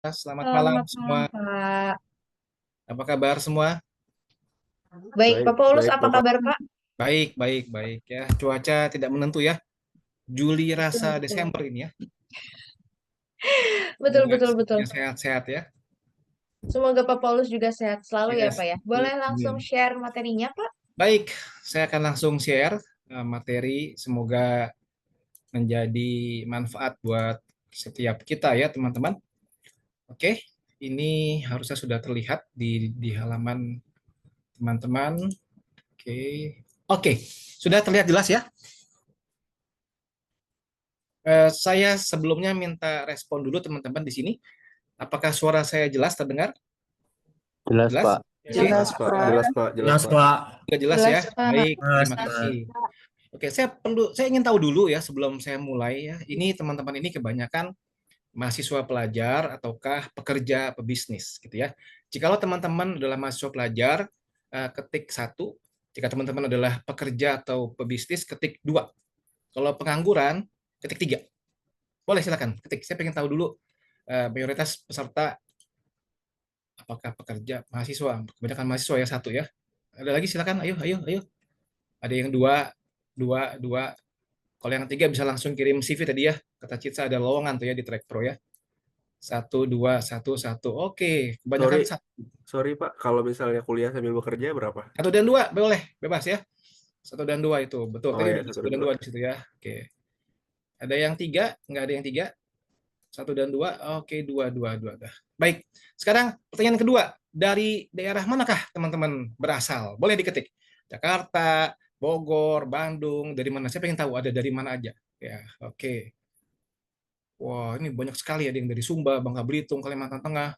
mayoritas. Selamat malam Selamat malam, semua. Pak. Apa kabar semua? Baik, Baik, Pak Paulus, baik apa Bapak. kabar, Pak? Baik, baik, baik ya. Cuaca tidak menentu ya. Juli Betul, rasa betul. Desember ini ya. Betul, betul, betul. Semoga sehat-sehat ya. Semoga Pak Paulus juga sehat selalu ya, Yes. Pak ya. Boleh langsung Amin. share materinya, Pak? Baik, saya akan langsung share materi. Semoga menjadi manfaat buat setiap kita ya, teman-teman. Oke, ini harusnya sudah terlihat di halaman teman-teman. Oke, oke, sudah terlihat jelas ya. Saya sebelumnya minta respon dulu teman-teman di sini. Apakah suara saya jelas terdengar? Jelas, Jelas? Pak. Oke, Jelas, Jelas, Pak. Pak. Jelas, Pak. Jelas, Jelas, Pak. Pak. juga jelas ya. Jelas, Pak. Baik, Jelas, terima Pak. kasih. Oke, saya ingin tahu dulu ya sebelum saya mulai ya. Ini teman-teman ini kebanyakan mahasiswa pelajar ataukah pekerja pebisnis gitu ya. Jikalau teman-teman adalah mahasiswa pelajar, ketik satu. Jika teman-teman adalah pekerja atau pebisnis, ketik dua. Kalau pengangguran, ketik tiga. Boleh silakan ketik. Saya ingin tahu dulu mayoritas peserta apakah pekerja mahasiswa. Kebanyakan mahasiswa ya satu ya. Ada lagi silakan. Ayo, ayo, ayo. Ada yang dua, dua, dua. Kalau yang tiga bisa langsung kirim CV tadi ya. Kata Citsa ada lowongan tuh ya di Track Pro ya. Satu, dua, satu, satu. Oke, kebanyakan Sorry, satu. sorry Pak. Kalau misalnya kuliah sambil bekerja berapa? Satu dan dua boleh, bebas ya. Satu dan dua itu betul. Oh Tadi ya, ada satu satu dan dan dua. dua di situ ya. Oke. Ada yang tiga? Nggak ada yang tiga. Satu dan dua. Oke, dua, dua, dua. Dah. Baik. Sekarang pertanyaan kedua. Dari daerah manakah teman-teman berasal? Boleh diketik. Jakarta, Bogor, Bandung. Dari mana? Saya pengen tahu ada dari mana aja. Ya, oke. Wah, ini banyak sekali. Ada yang dari Sumba, Bangka Belitung, Kalimantan Tengah.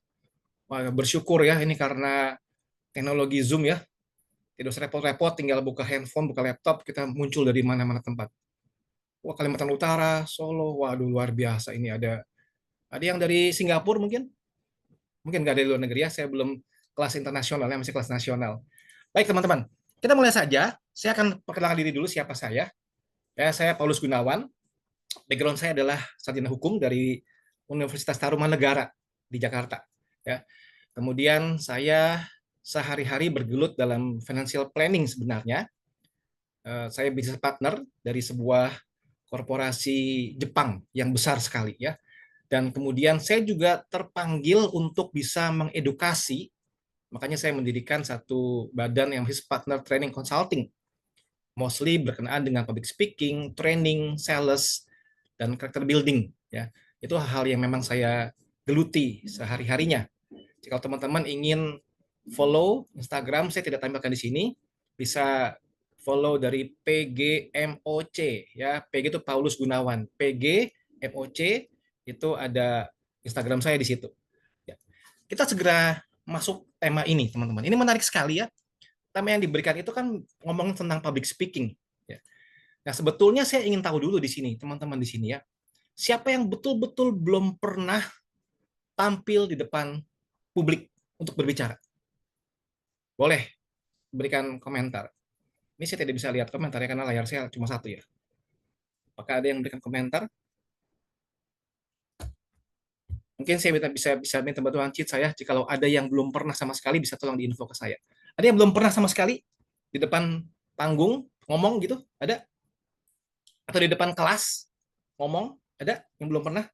Wah, bersyukur ya ini karena teknologi Zoom ya. Tidak usah repot-repot, tinggal buka handphone, buka laptop, kita muncul dari mana-mana tempat. Wah, Kalimantan Utara, Solo, waduh luar biasa. Ini ada yang dari Singapura mungkin nggak dari luar negeri ya. Saya belum kelas internasional ya, masih kelas nasional. Baik teman-teman, kita mulai saja. Saya akan perkenalkan diri dulu siapa saya. Ya, saya Paulus Gunawan. Background saya adalah sarjana hukum dari Universitas Tarumanegara di Jakarta. Ya. Kemudian saya sehari-hari bergelut dalam financial planning sebenarnya. Saya business partner dari sebuah korporasi Jepang yang besar sekali ya. Dan kemudian saya juga terpanggil untuk bisa mengedukasi, makanya saya mendirikan satu badan yang business partner training consulting, mostly berkenaan dengan public speaking, training, sales, dan character building ya. Itu hal yang memang saya geluti sehari-harinya. Jika teman-teman ingin follow Instagram, saya tidak tampilkan di sini, bisa follow dari PGMOC ya. PG itu Paulus Gunawan. PGMOC itu ada Instagram saya di situ. Ya. Kita segera masuk tema ini, teman-teman. Ini menarik sekali ya. Tema yang diberikan itu kan ngomongin tentang public speaking. Ya. Nah, sebetulnya saya ingin tahu dulu di sini, teman-teman di sini ya. Siapa yang betul-betul belum pernah tampil di depan publik untuk berbicara? Boleh berikan komentar. Ini saya tidak bisa lihat komentarnya karena layar saya cuma satu ya. Apakah ada yang memberikan komentar? Mungkin saya bisa minta bantuan cheat saya. Jikalau ada yang belum pernah sama sekali bisa tolong diinfo ke saya. Ada yang belum pernah sama sekali di depan panggung ngomong gitu? Ada? Atau di depan kelas ngomong? Ada yang belum pernah?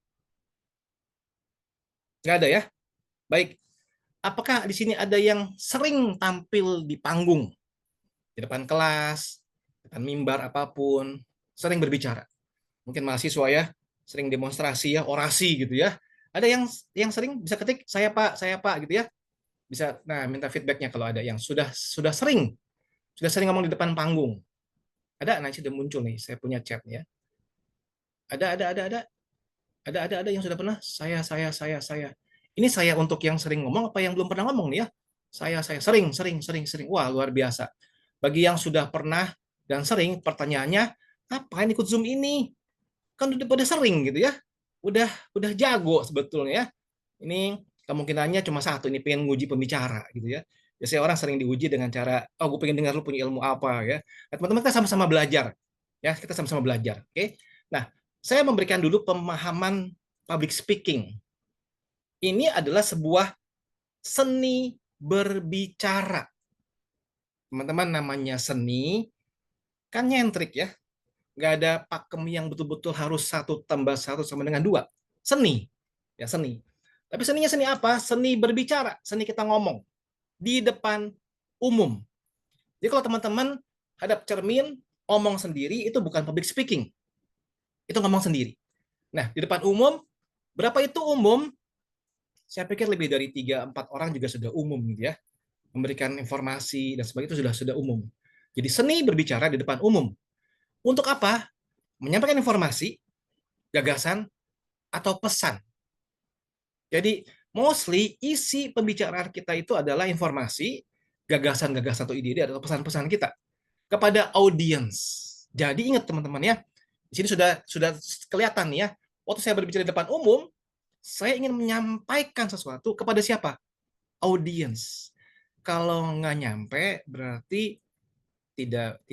Nggak ada ya? Baik. Apakah di sini ada yang sering tampil di panggung? Di depan kelas, depan mimbar apapun, sering berbicara. Mungkin mahasiswa ya, sering demonstrasi ya, orasi gitu ya. Ada yang sering bisa ketik saya Pak gitu ya. Bisa nah minta feedbacknya kalau ada yang sudah sering ngomong di depan panggung. Ada nah sudah muncul nih, saya punya chat ya. Ada yang sudah pernah saya. Ini saya untuk yang sering ngomong apa yang belum pernah ngomong nih ya. Saya sering. Wah, luar biasa. Bagi yang sudah pernah dan sering, pertanyaannya, ngapain ikut Zoom ini? Kan udah pada sering gitu ya. Udah jago sebetulnya ya. Ini kemungkinannya cuma satu, ini pengen nguji pembicara gitu ya. Biasanya orang sering diuji dengan cara, oh gue pengen dengar lu punya ilmu apa ya. Nah, teman-teman kita sama-sama belajar. Ya, kita sama-sama belajar. Oke. Nah, saya memberikan dulu pemahaman public speaking. Ini adalah sebuah seni berbicara. Teman-teman, namanya seni kan nyentrik ya. Nggak ada pakem yang betul-betul harus 1+1 sama dengan 2. Seni. Ya, seni. Tapi seninya seni apa? Seni berbicara. Seni kita ngomong. Di depan umum. Jadi kalau teman-teman hadap cermin, ngomong sendiri, itu bukan public speaking. Itu ngomong sendiri. Nah, di depan umum, berapa itu umum? Saya pikir lebih dari 3-4 orang juga sudah umum gitu ya. Memberikan informasi dan sebagainya itu sudah umum. Jadi seni berbicara di depan umum. Untuk apa? Menyampaikan informasi, gagasan, atau pesan. Jadi mostly isi pembicaraan kita itu adalah informasi, gagasan-gagasan atau ide-ide atau pesan-pesan kita kepada audiens. Jadi ingat teman-teman ya, di sini sudah kelihatan ya. Waktu saya berbicara di depan umum, saya ingin menyampaikan sesuatu kepada siapa? Audiens. Kalau nggak nyampe berarti tidak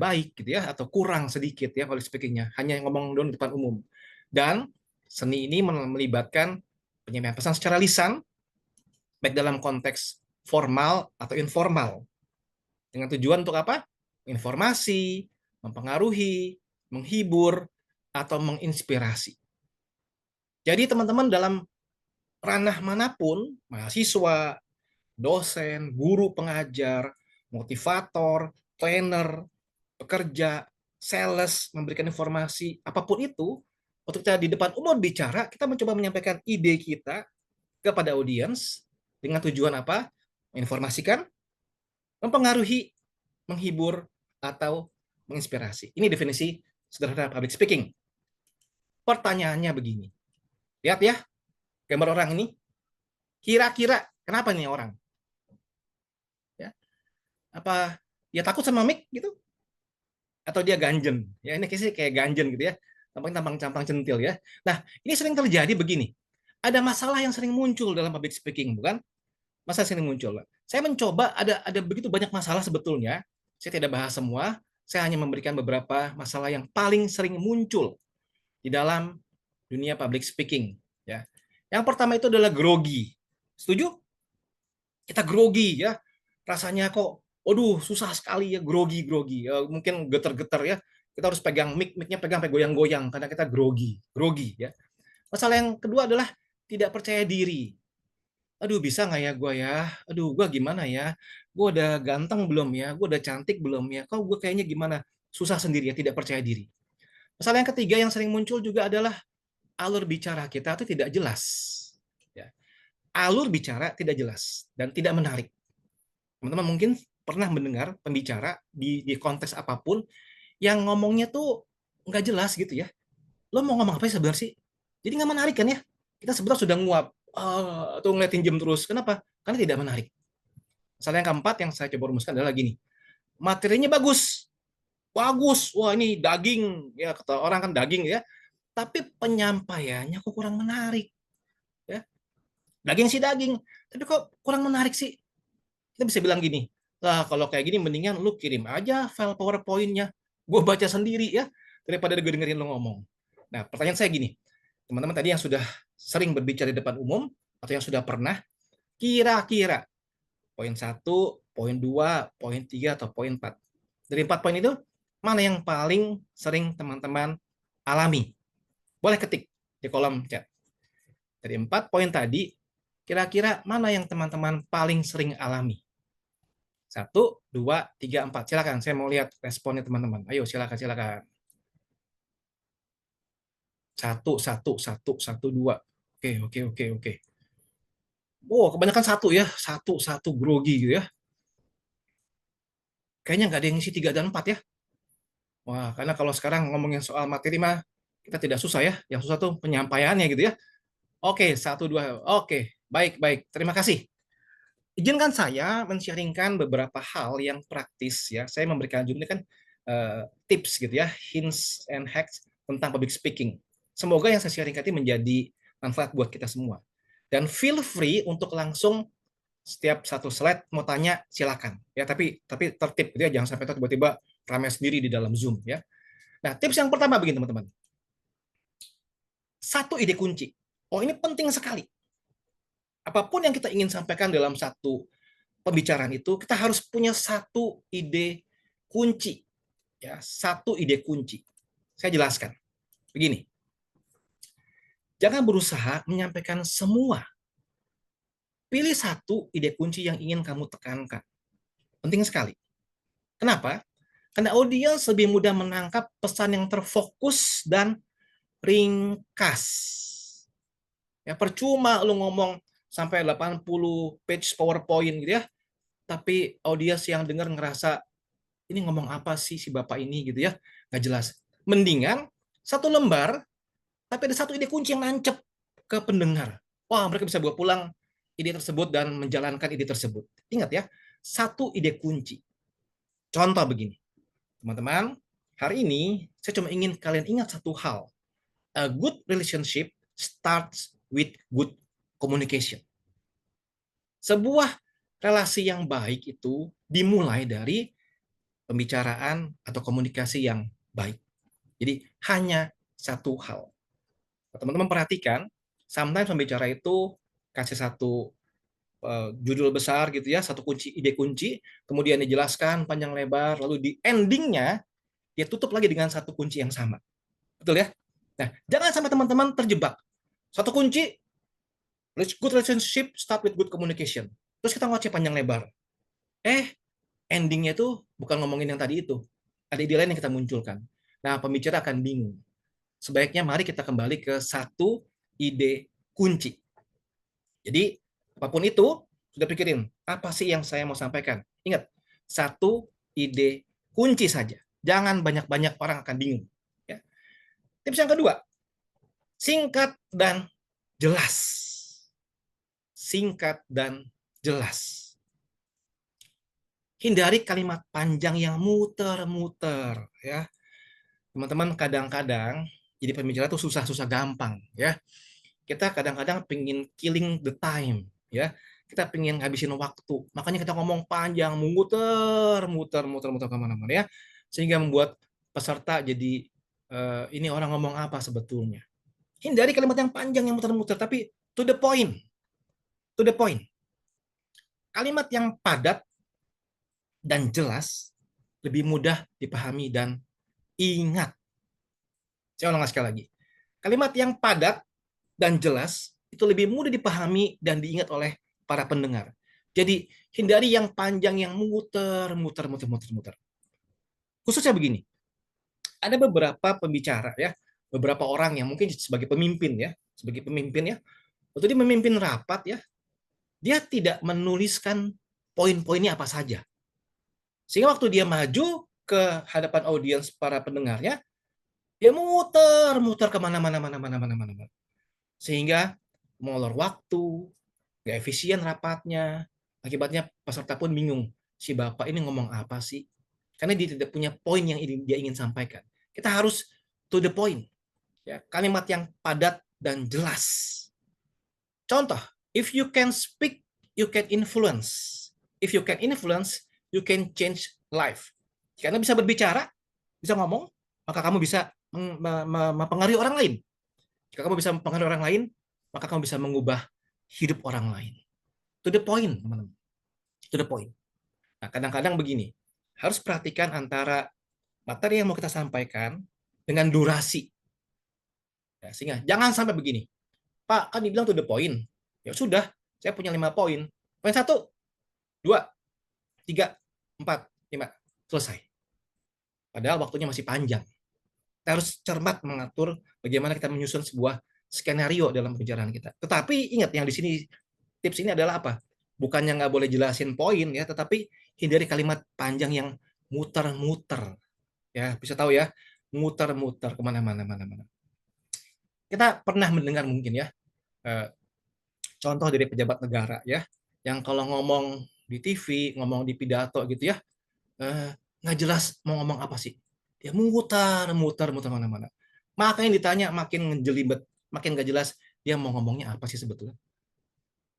baik gitu ya, atau kurang sedikit ya public speakingnya. Hanya ngomong doang di depan umum. Dan seni ini melibatkan penyampaian pesan secara lisan, baik dalam konteks formal atau informal. Dengan tujuan untuk apa? Informasi, mempengaruhi, menghibur, atau menginspirasi. Jadi teman-teman dalam ranah manapun, mahasiswa, dosen, guru pengajar, motivator, trainer, pekerja, sales, memberikan informasi, apapun itu, waktu kita di depan umum bicara, kita mencoba menyampaikan ide kita kepada audiens dengan tujuan apa? Menginformasikan, mempengaruhi, menghibur, atau menginspirasi. Ini definisi sederhana public speaking. Pertanyaannya begini. Lihat ya, gambar orang ini. Kira-kira kenapa nih orang? Ya, apa dia takut sama mic gitu? Atau dia ganjen? Ya ini kayak ganjen gitu ya. Tampang-tampang centil ya. Nah, ini sering terjadi begini. Ada masalah yang sering muncul dalam public speaking, bukan? Masalah sering muncul. Saya mencoba ada begitu banyak masalah sebetulnya. Saya tidak bahas semua. Saya hanya memberikan beberapa masalah yang paling sering muncul di dalam dunia public speaking. Ya, yang pertama itu adalah grogi. Setuju? Kita grogi ya, rasanya kok, waduh susah sekali ya, grogi ya, mungkin getar-getar ya. Kita harus pegang mic-nya pegang sampai goyang-goyang karena kita grogi ya. Masalah yang kedua adalah tidak percaya diri. Aduh bisa nggak ya gue ya? Aduh gue gimana ya? Gue udah ganteng belum ya? Gue udah cantik belum ya? Kok gue kayaknya gimana? Susah sendiri ya, tidak percaya diri. Masalah yang ketiga yang sering muncul juga adalah alur bicara kita itu tidak jelas. Ya. Alur bicara tidak jelas dan tidak menarik. Teman-teman mungkin pernah mendengar pembicara di konteks apapun yang ngomongnya tuh nggak jelas gitu ya. Lo mau ngomong apa sih sebenarnya sih? Jadi nggak menarik kan ya? Kita sebenarnya sudah nguap atau ngeliatin jam terus. Kenapa? Karena tidak menarik. Masalah yang keempat yang saya coba rumuskan adalah gini. Materinya bagus. Bagus. Wah ini daging. Ya kata orang kan daging ya. Tapi penyampaiannya kok kurang menarik. Ya. Daging sih daging. Tapi kok kurang menarik sih? Kita bisa bilang gini, lah kalau kayak gini mendingan lu kirim aja file PowerPoint-nya. Gue baca sendiri ya, daripada gue dengerin lu ngomong. Nah, pertanyaan saya gini, teman-teman tadi yang sudah sering berbicara di depan umum, atau yang sudah pernah, kira-kira poin 1, poin 2, poin 3, atau poin 4. Dari 4 poin itu, mana yang paling sering teman-teman alami? Boleh ketik di kolom chat. Dari 4 poin tadi, kira-kira mana yang teman-teman paling sering alami? 1, 2, 3, 4. Silakan, saya mau lihat responnya teman-teman. Ayo, silakan. 1, 1, 1, 1, 2. Oke. Oh, kebanyakan 1 ya. 1 grogi gitu ya. Kayaknya nggak ada yang isi 3 dan 4 ya. Wah, karena kalau sekarang ngomongin soal materi mah, kita tidak susah ya. Yang susah tuh penyampaiannya gitu ya. Oke, 1, 2. Oke, baik. Terima kasih. Izinkan saya men-sharingkan beberapa hal yang praktis ya. Saya memberikan jumlah kan tips gitu ya, hints and hacks tentang public speaking. Semoga yang saya sharingkan ini menjadi manfaat buat kita semua. Dan feel free untuk langsung setiap satu slide mau tanya silakan ya, tapi tertib gitu ya, jangan sampai tiba-tiba ramai sendiri di dalam Zoom ya. Nah, tips yang pertama begini teman-teman. Satu ide kunci. Oh, ini penting sekali. Apapun yang kita ingin sampaikan dalam satu pembicaraan itu, kita harus punya satu ide kunci. Ya, satu ide kunci. Saya jelaskan. Begini, jangan berusaha menyampaikan semua. Pilih satu ide kunci yang ingin kamu tekankan. Penting sekali. Kenapa? Karena audiens lebih mudah menangkap pesan yang terfokus dan ringkas. Ya, percuma lu ngomong sampai 80 page PowerPoint gitu ya, tapi audiens yang dengar ngerasa ini ngomong apa sih si bapak ini gitu ya, nggak jelas. Mendingan satu lembar, tapi ada satu ide kunci yang nancep ke pendengar. Wah, mereka bisa bawa pulang ide tersebut dan menjalankan ide tersebut. Ingat ya, satu ide kunci. Contoh begini, teman-teman, hari ini saya cuma ingin kalian ingat satu hal. A good relationship starts with good communication. Sebuah relasi yang baik itu dimulai dari pembicaraan atau komunikasi yang baik. Jadi hanya satu hal. Teman-teman perhatikan, sometimes pembicara itu kasih satu judul besar gitu ya, satu kunci ide kunci, kemudian dijelaskan panjang lebar, lalu di endingnya dia tutup lagi dengan satu kunci yang sama. Betul ya? Nah, jangan sampai teman-teman terjebak. Satu kunci, good relationship start with good communication. Terus kita ngoceh panjang lebar. Endingnya itu bukan ngomongin yang tadi itu. Ada ide lain yang kita munculkan. Nah, pembicara akan bingung. Sebaiknya mari kita kembali ke satu ide kunci. Jadi, apapun itu, sudah pikirin, apa sih yang saya mau sampaikan? Ingat, satu ide kunci saja. Jangan banyak-banyak, orang akan bingung. Ya. Tips yang kedua, singkat dan jelas. Singkat dan jelas. Hindari kalimat panjang yang muter-muter. Ya. Teman-teman, kadang-kadang jadi pembicara itu susah-susah gampang. Ya. Kita kadang-kadang pengen killing the time, ya. Kita pengen ngabisin waktu, makanya kita ngomong panjang, muter kemana-mana ya, sehingga membuat peserta jadi ini orang ngomong apa sebetulnya. Hindari kalimat yang panjang yang muter-muter, tapi to the point, to the point. Kalimat yang padat dan jelas lebih mudah dipahami dan ingat. Saya ulang sekali lagi. Kalimat yang padat dan jelas itu lebih mudah dipahami dan diingat oleh para pendengar. Jadi hindari yang panjang yang muter. Khususnya begini, ada beberapa pembicara ya, beberapa orang yang mungkin sebagai pemimpin ya, waktu dia memimpin rapat ya, dia tidak menuliskan poin-poinnya apa saja. Sehingga waktu dia maju ke hadapan audiens para pendengarnya, dia muter kemana-mana. Sehingga molor waktu, nggak efisien rapatnya. Akibatnya peserta pun bingung, si bapak ini ngomong apa sih? Karena dia tidak punya poin yang dia ingin sampaikan. Kita harus to the point. Ya, kalimat yang padat dan jelas. Contoh, if you can speak, you can influence. If you can influence, you can change life. Karena bisa berbicara, bisa ngomong, maka kamu bisa mempengaruhi orang lain. Jika kamu bisa mempengaruhi orang lain, maka kamu bisa mengubah hidup orang lain. To the point, teman-teman. To the point. Nah, kadang-kadang begini, harus perhatikan antara materi yang mau kita sampaikan dengan durasi. Ya, sehingga jangan sampai begini. Pak, kan dibilang to the point. Ya sudah, saya punya 5 poin. Poin 1, 2, 3, 4, 5. Selesai. Padahal waktunya masih panjang. Kita harus cermat mengatur bagaimana kita menyusun sebuah skenario dalam pembicaraan kita. Tetapi ingat, yang di sini tips ini adalah apa? Bukannya nggak boleh jelasin poin ya, tetapi hindari kalimat panjang yang muter-muter. Ya, bisa tahu ya, muter-muter kemana-mana. Kita pernah mendengar mungkin ya, contoh dari pejabat negara ya, yang kalau ngomong di TV, ngomong di pidato gitu ya, nggak jelas mau ngomong apa sih. Dia muter mana-mana. Makanya ditanya makin ngejelibet, makin nggak jelas dia mau ngomongnya apa sih sebetulnya.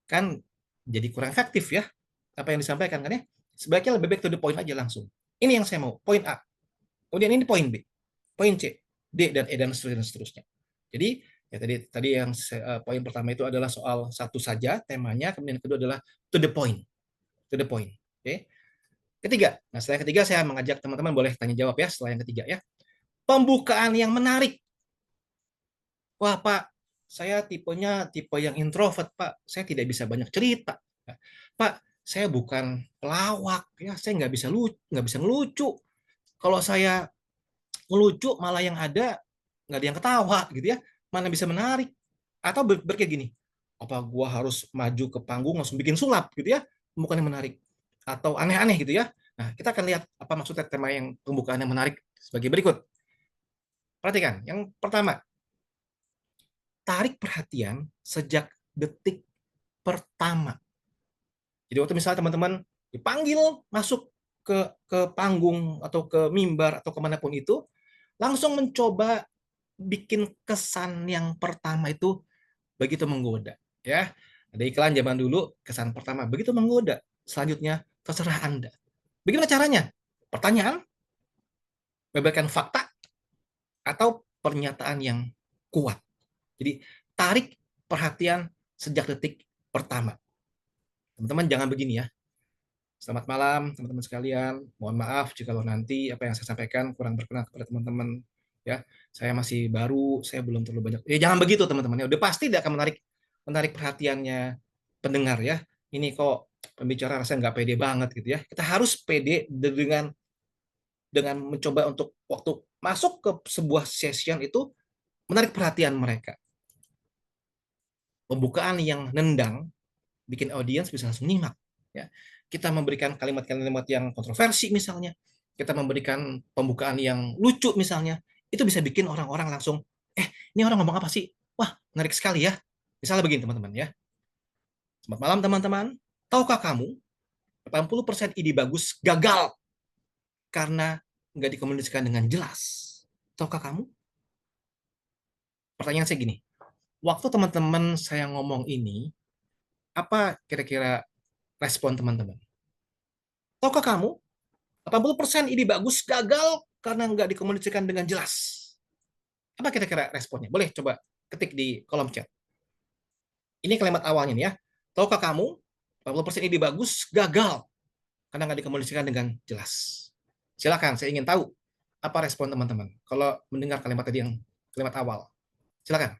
Kan jadi kurang efektif ya apa yang disampaikan kan ya. Sebaiknya lebih baik to the point aja langsung. Ini yang saya mau, poin A. Kemudian ini poin B, poin C, D dan E dan seterusnya. Jadi Ya tadi yang poin pertama itu adalah soal satu saja temanya, kemudian kedua adalah to the point, to the point. Oke. Ketiga, nah setelah yang ketiga saya mengajak teman-teman boleh tanya jawab ya setelah yang ketiga ya. Pembukaan yang menarik. Wah Pak, saya tipenya tipe yang introvert Pak, saya tidak bisa banyak cerita. Pak, saya bukan pelawak ya, saya nggak bisa ngelucu. Kalau saya ngelucu malah yang ada nggak ada yang ketawa gitu ya, mana bisa menarik. Atau berkayak gini, apa gua harus maju ke panggung langsung bikin sulap gitu ya, bukan yang menarik. Atau aneh-aneh gitu ya. Nah, kita akan lihat apa maksudnya tema yang pembukaan yang menarik sebagai berikut. Perhatikan, yang pertama, tarik perhatian sejak detik pertama. Jadi waktu misalnya teman-teman dipanggil masuk ke panggung atau ke mimbar atau kemanapun itu, langsung mencoba bikin kesan yang pertama itu begitu menggoda. Ya, ada iklan zaman dulu kesan pertama begitu menggoda. Selanjutnya terserah Anda. Bagaimana caranya? Pertanyaan, beberkan fakta, atau pernyataan yang kuat. Jadi tarik perhatian sejak detik pertama. Teman-teman jangan begini ya. Selamat malam teman-teman sekalian. Mohon maaf jika nanti apa yang saya sampaikan kurang berkenan kepada teman-teman ya. Saya masih baru, saya belum terlalu banyak. Ya jangan begitu teman-teman ya. Udah pasti tidak akan menarik perhatiannya pendengar ya. Ini kok pembicara rasanya nggak pede banget gitu ya. Kita harus pede dengan mencoba untuk waktu masuk ke sebuah session itu menarik perhatian mereka. Pembukaan yang nendang bikin audiens bisa langsung nyimak ya. Kita memberikan kalimat-kalimat yang kontroversi misalnya, kita memberikan pembukaan yang lucu misalnya, itu bisa bikin orang-orang langsung ini orang ngomong apa sih, wah menarik sekali ya. Misalnya begini teman-teman ya, selamat malam teman-teman, tahukah kamu 80% ide bagus gagal karena nggak dikomunikasikan dengan jelas. Tahukah kamu? Pertanyaan saya gini, waktu teman-teman saya ngomong ini, apa kira-kira respon teman-teman? Tahukah kamu 80% ide bagus gagal karena nggak dikomunikasikan dengan jelas. Apa kira-kira responnya? Boleh coba ketik di kolom chat. Ini kalimat awalnya nih ya. Tahukah kamu 80% ide bagus gagal karena nggak dikomunikasikan dengan jelas. Silakan, saya ingin tahu apa respon teman-teman kalau mendengar kalimat tadi yang kalimat awal. Silakan.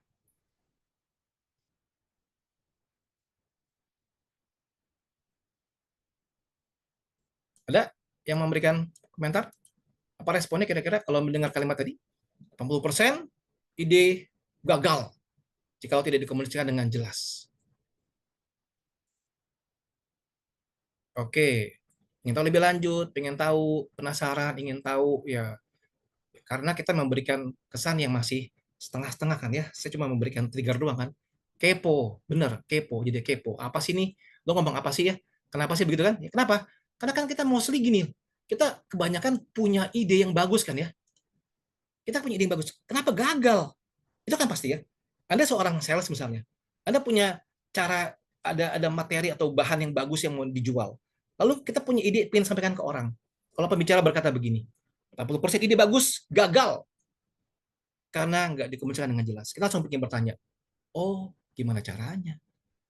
Ada yang memberikan komentar? Apa responnya kira-kira kalau mendengar kalimat tadi? 80% ide gagal jika tidak dikomunikasikan dengan jelas. Oke, ingin tahu lebih lanjut, pengen tahu, penasaran, ingin tahu, ya karena kita memberikan kesan yang masih setengah-setengah kan ya. Saya cuma memberikan trigger doang kan. Kepo, bener, kepo, jadi kepo. Apa sih nih? Lo ngomong apa sih ya? Kenapa sih begitu kan? Ya, kenapa? Karena kan kita mostly gini, kita kebanyakan punya ide yang bagus kan ya. Kita punya ide yang bagus. Kenapa gagal? Itu kan pasti ya. Anda seorang sales misalnya. Anda punya cara ada materi atau bahan yang bagus yang mau dijual. Lalu kita punya ide ingin sampaikan ke orang. Kalau pembicara berkata begini, 80% ide bagus, gagal karena nggak dikomunikasikan dengan jelas. Kita langsung bikin bertanya, oh gimana caranya?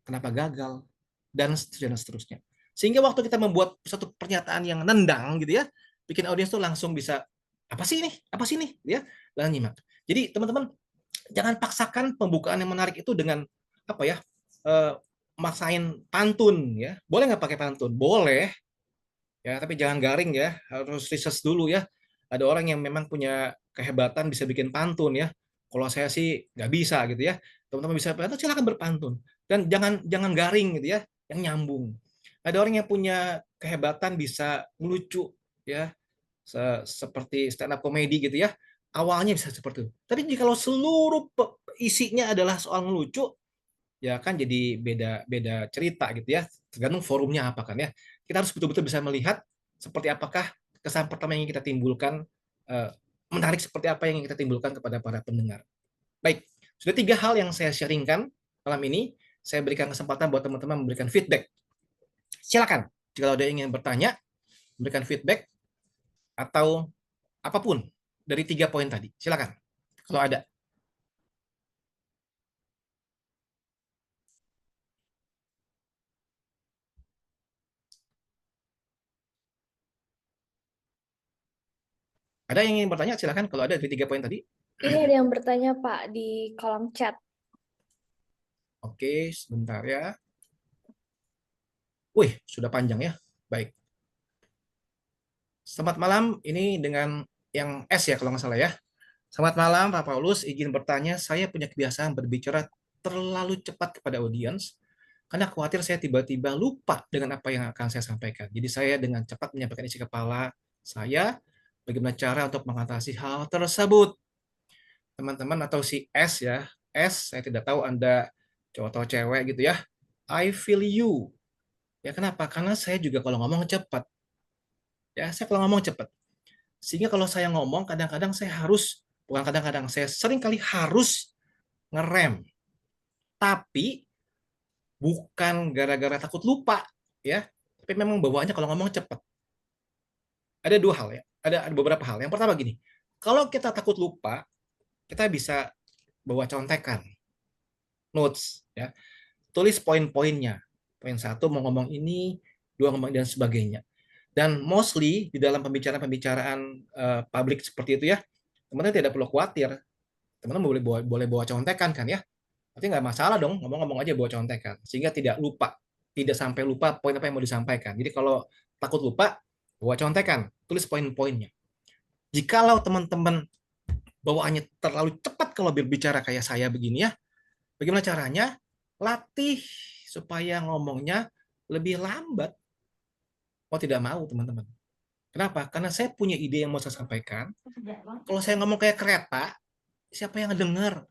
Kenapa gagal? Dan seterusnya dan seterusnya. Sehingga waktu kita membuat satu pernyataan yang nendang gitu ya, bikin audiens tuh langsung bisa apa sih ini? Apa sih ini? Ya, langsung nyimak. Jadi teman-teman jangan paksakan pembukaan yang menarik itu dengan apa ya? Maksain pantun ya. Boleh nggak pakai pantun? Boleh. Ya, tapi jangan garing ya. Harus research dulu ya. Ada orang yang memang punya kehebatan bisa bikin pantun ya. Kalau saya sih nggak bisa gitu ya. Teman-teman bisa pantun, silakan berpantun. Dan jangan garing gitu ya, yang nyambung. Ada orang yang punya kehebatan bisa melucu ya, seperti stand up comedy gitu ya. Awalnya bisa seperti itu. Tapi kalau seluruh isinya adalah soal melucu, ya kan jadi beda cerita gitu ya. Tergantung forumnya apa kan ya. Kita harus betul-betul bisa melihat seperti apakah kesan pertama yang kita timbulkan, menarik seperti apa yang kita timbulkan kepada para pendengar. Baik, sudah 3 hal yang saya sharingkan malam ini. Saya berikan kesempatan buat teman-teman memberikan feedback. Silakan, jika ada yang ingin bertanya, memberikan feedback atau apapun dari 3 poin tadi. Silakan, kalau ada. Ada yang ingin bertanya? Silakan kalau ada dari 3 poin tadi. Ini ada yang bertanya Pak di kolom chat. Oke, sebentar ya. Wih, sudah panjang ya. Baik. Selamat malam, ini dengan yang S ya kalau nggak salah ya. Selamat malam Pak Paulus, izin bertanya, saya punya kebiasaan berbicara terlalu cepat kepada audiens, karena khawatir saya tiba-tiba lupa dengan apa yang akan saya sampaikan. Jadi saya dengan cepat menyampaikan isi kepala saya, bagaimana cara untuk mengatasi hal tersebut. Teman-teman atau si S ya, S, saya tidak tahu Anda cowok atau cewek gitu ya. I feel you. Ya kenapa? Karena saya juga kalau ngomong cepat. Ya, saya kalau ngomong cepat. Sehingga kalau saya ngomong, kadang-kadang saya harus, bukan kadang-kadang, saya sering kali harus ngerem. Tapi bukan gara-gara takut lupa, ya. Tapi memang bawaannya kalau ngomong cepat. Ada 2 hal ya, ada beberapa hal. Yang pertama gini, kalau kita takut lupa, kita bisa bawa contekan, notes, ya. Tulis poin-poinnya. Poin 1 mau ngomong ini, 2 ngomong dan sebagainya. Dan mostly di dalam pembicaraan-pembicaraan publik seperti itu ya, teman-teman tidak perlu khawatir. Teman-teman boleh bawa contekan kan ya. Berarti nggak masalah dong, ngomong-ngomong aja bawa contekan. Sehingga tidak lupa, tidak sampai lupa poin apa yang mau disampaikan. Jadi kalau takut lupa, bawa contekan, tulis poin-poinnya. Jikalau teman-teman bawaannya terlalu cepat kalau berbicara kayak saya begini ya, bagaimana caranya? Latih supaya ngomongnya lebih lambat. Mau tidak mau teman-teman. Kenapa? Karena saya punya ide yang mau saya sampaikan. Kalau saya ngomong kayak kereta, siapa yang dengar?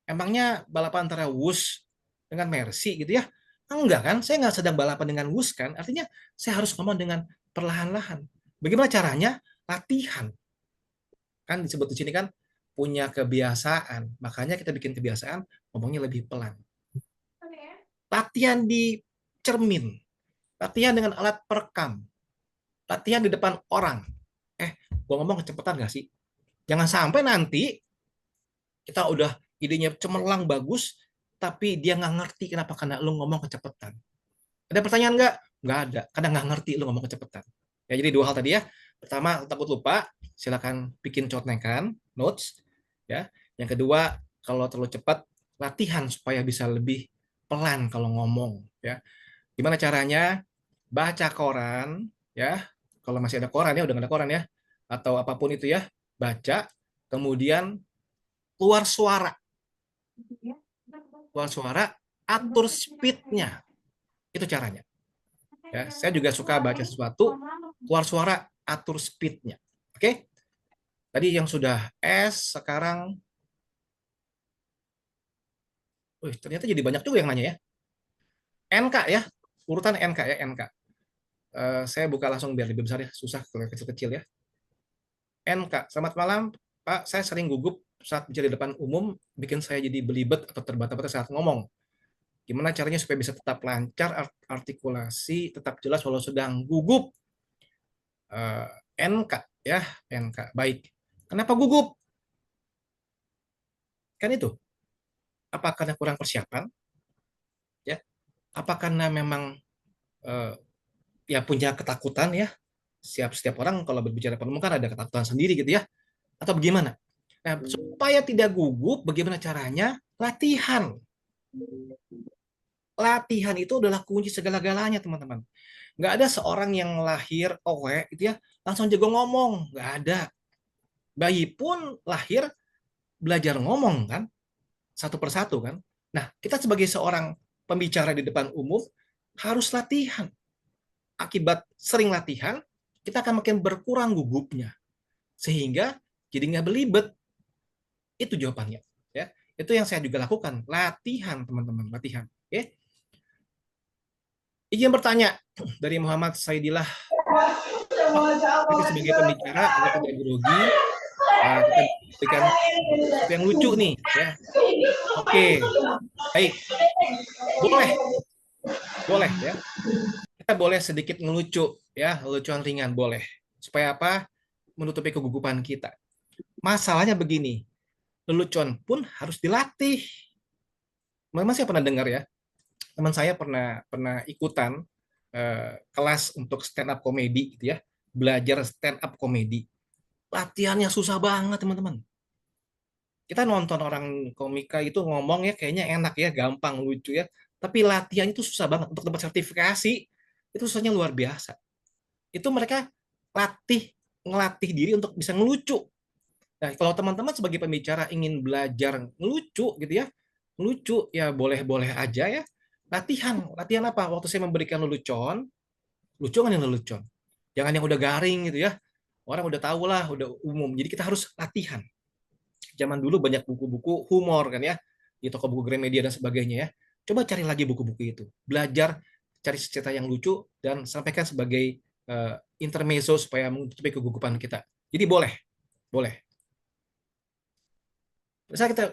Emangnya balapan antara Wus dengan Mercy gitu ya? Enggak kan? Saya nggak sedang balapan dengan Wus kan? Artinya saya harus ngomong dengan perlahan-lahan. Bagaimana caranya? Latihan. Kan disebut di sini kan punya kebiasaan. Makanya kita bikin kebiasaan ngomongnya lebih pelan. Latihan di cermin. Latihan dengan alat perekam. Latihan di depan orang. Gua ngomong kecepatan nggak sih? Jangan sampai nanti kita udah idenya cemerlang bagus, tapi dia nggak ngerti kenapa, karena lu ngomong kecepatan. Ada pertanyaan nggak? Nggak ada, karena nggak ngerti lu ngomong kecepatan. Ya, jadi 2 hal tadi ya. Pertama, takut lupa, silakan bikin contekan, notes. Ya. Yang kedua, kalau terlalu cepat, latihan supaya bisa lebih pelan kalau ngomong. Ya. Gimana caranya? Baca koran, ya. Kalau masih ada koran ya, udah nggak ada koran ya, atau apapun itu ya, baca, kemudian keluar suara, atur speed-nya, itu caranya. Ya, saya juga suka baca sesuatu, keluar suara, atur speed-nya. Oke? Tadi yang sudah S, sekarang, ternyata jadi banyak juga yang nanya ya. NK ya, urutan NK ya, NK. Saya buka langsung biar lebih besar ya, susah kalau kecil-kecil ya. NK, selamat malam Pak, saya sering gugup saat bicara di depan umum, bikin saya jadi belibet atau terbata-bata saat ngomong. Gimana caranya supaya bisa tetap lancar, artikulasi, tetap jelas walau sedang gugup? NK ya, NK. Baik. Kenapa gugup? Kan itu. Apa karena kurang persiapan? Ya. Apa karena memang ya punya ketakutan ya? Setiap orang kalau berbicara depan umum kan ada ketakutan sendiri gitu ya. Atau bagaimana? Nah, supaya tidak gugup, bagaimana caranya? Latihan. Latihan itu adalah kunci segala-galanya, teman-teman. Nggak ada seorang yang lahir owe gitu ya, langsung jago ngomong. Nggak ada. Bayi pun lahir belajar ngomong kan, satu persatu kan. Nah, kita sebagai seorang pembicara di depan umum harus latihan. Akibat sering latihan, kita akan makin berkurang gugupnya. Sehingga jadi nggak belibet. Itu jawabannya. Ya. Itu yang saya juga lakukan. Latihan, teman-teman. Latihan. Oke. Izin bertanya dari Muhammad Saidillah. Tapi sebagai pembicara, agar tidak grogi, kita berikan sesuatu yang lucu nih. Ya. Oke. Baik. Boleh ya. Kita boleh sedikit ngelucu ya, lucuan ringan boleh. Supaya apa? Menutupi kegugupan kita. Masalahnya begini, lelucon pun harus dilatih. Memang saya pernah dengar ya, teman saya pernah ikutan kelas untuk stand up comedy gitu ya, belajar stand up comedy. latihannya susah banget, teman-teman. Kita nonton orang komika itu ngomong ya kayaknya enak ya, gampang, lucu ya. Tapi latihan itu susah banget untuk dapat sertifikasi. Itu susahnya luar biasa. Itu mereka ngelatih diri untuk bisa ngelucu. Nah, kalau teman-teman sebagai pembicara ingin belajar ngelucu gitu ya, ngelucu ya boleh-boleh aja ya. Latihan apa? Waktu saya memberikan lelucon, lucu kan yang lelucon. Jangan yang udah garing gitu ya. Orang udah tahu lah, udah umum. Jadi kita harus latihan. Zaman dulu banyak buku-buku humor kan ya, di toko buku Gramedia dan sebagainya ya. Coba cari lagi buku-buku itu. Belajar cari cerita yang lucu dan sampaikan sebagai intermezzo supaya mencapai kegugupan kita. Jadi boleh, boleh.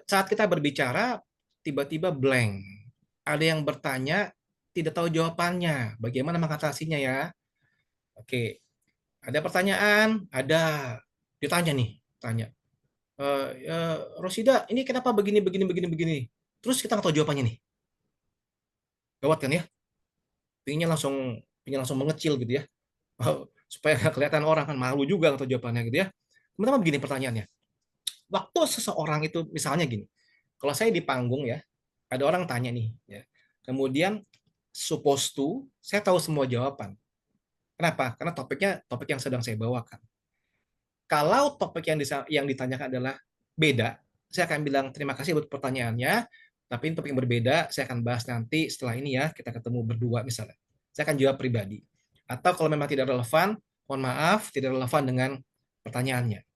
Saat kita berbicara, tiba-tiba blank. Ada yang bertanya, tidak tahu jawabannya. Bagaimana mengatasinya ya? Oke, ada pertanyaan, ada ditanya nih, tanya. Rosida, ini kenapa begini, begini, begini, begini? Terus kita nggak tahu jawabannya nih. Gawat kan ya? Pengennya langsung mengecil gitu ya. Supaya nggak kelihatan orang kan malu juga nggak tahu jawabannya gitu ya. Teman-teman begini pertanyaannya. Waktu seseorang itu misalnya gini, kalau saya di panggung ya, ada orang tanya nih, ya. Kemudian supposed to, saya tahu semua jawaban. Kenapa? Karena topiknya topik yang sedang saya bawakan. Kalau topik yang ditanyakan adalah beda, saya akan bilang terima kasih buat pertanyaannya, tapi ini topik yang berbeda, saya akan bahas nanti setelah ini ya, kita ketemu berdua misalnya. Saya akan jawab pribadi. Atau kalau memang tidak relevan, mohon maaf, tidak relevan dengan pertanyaannya.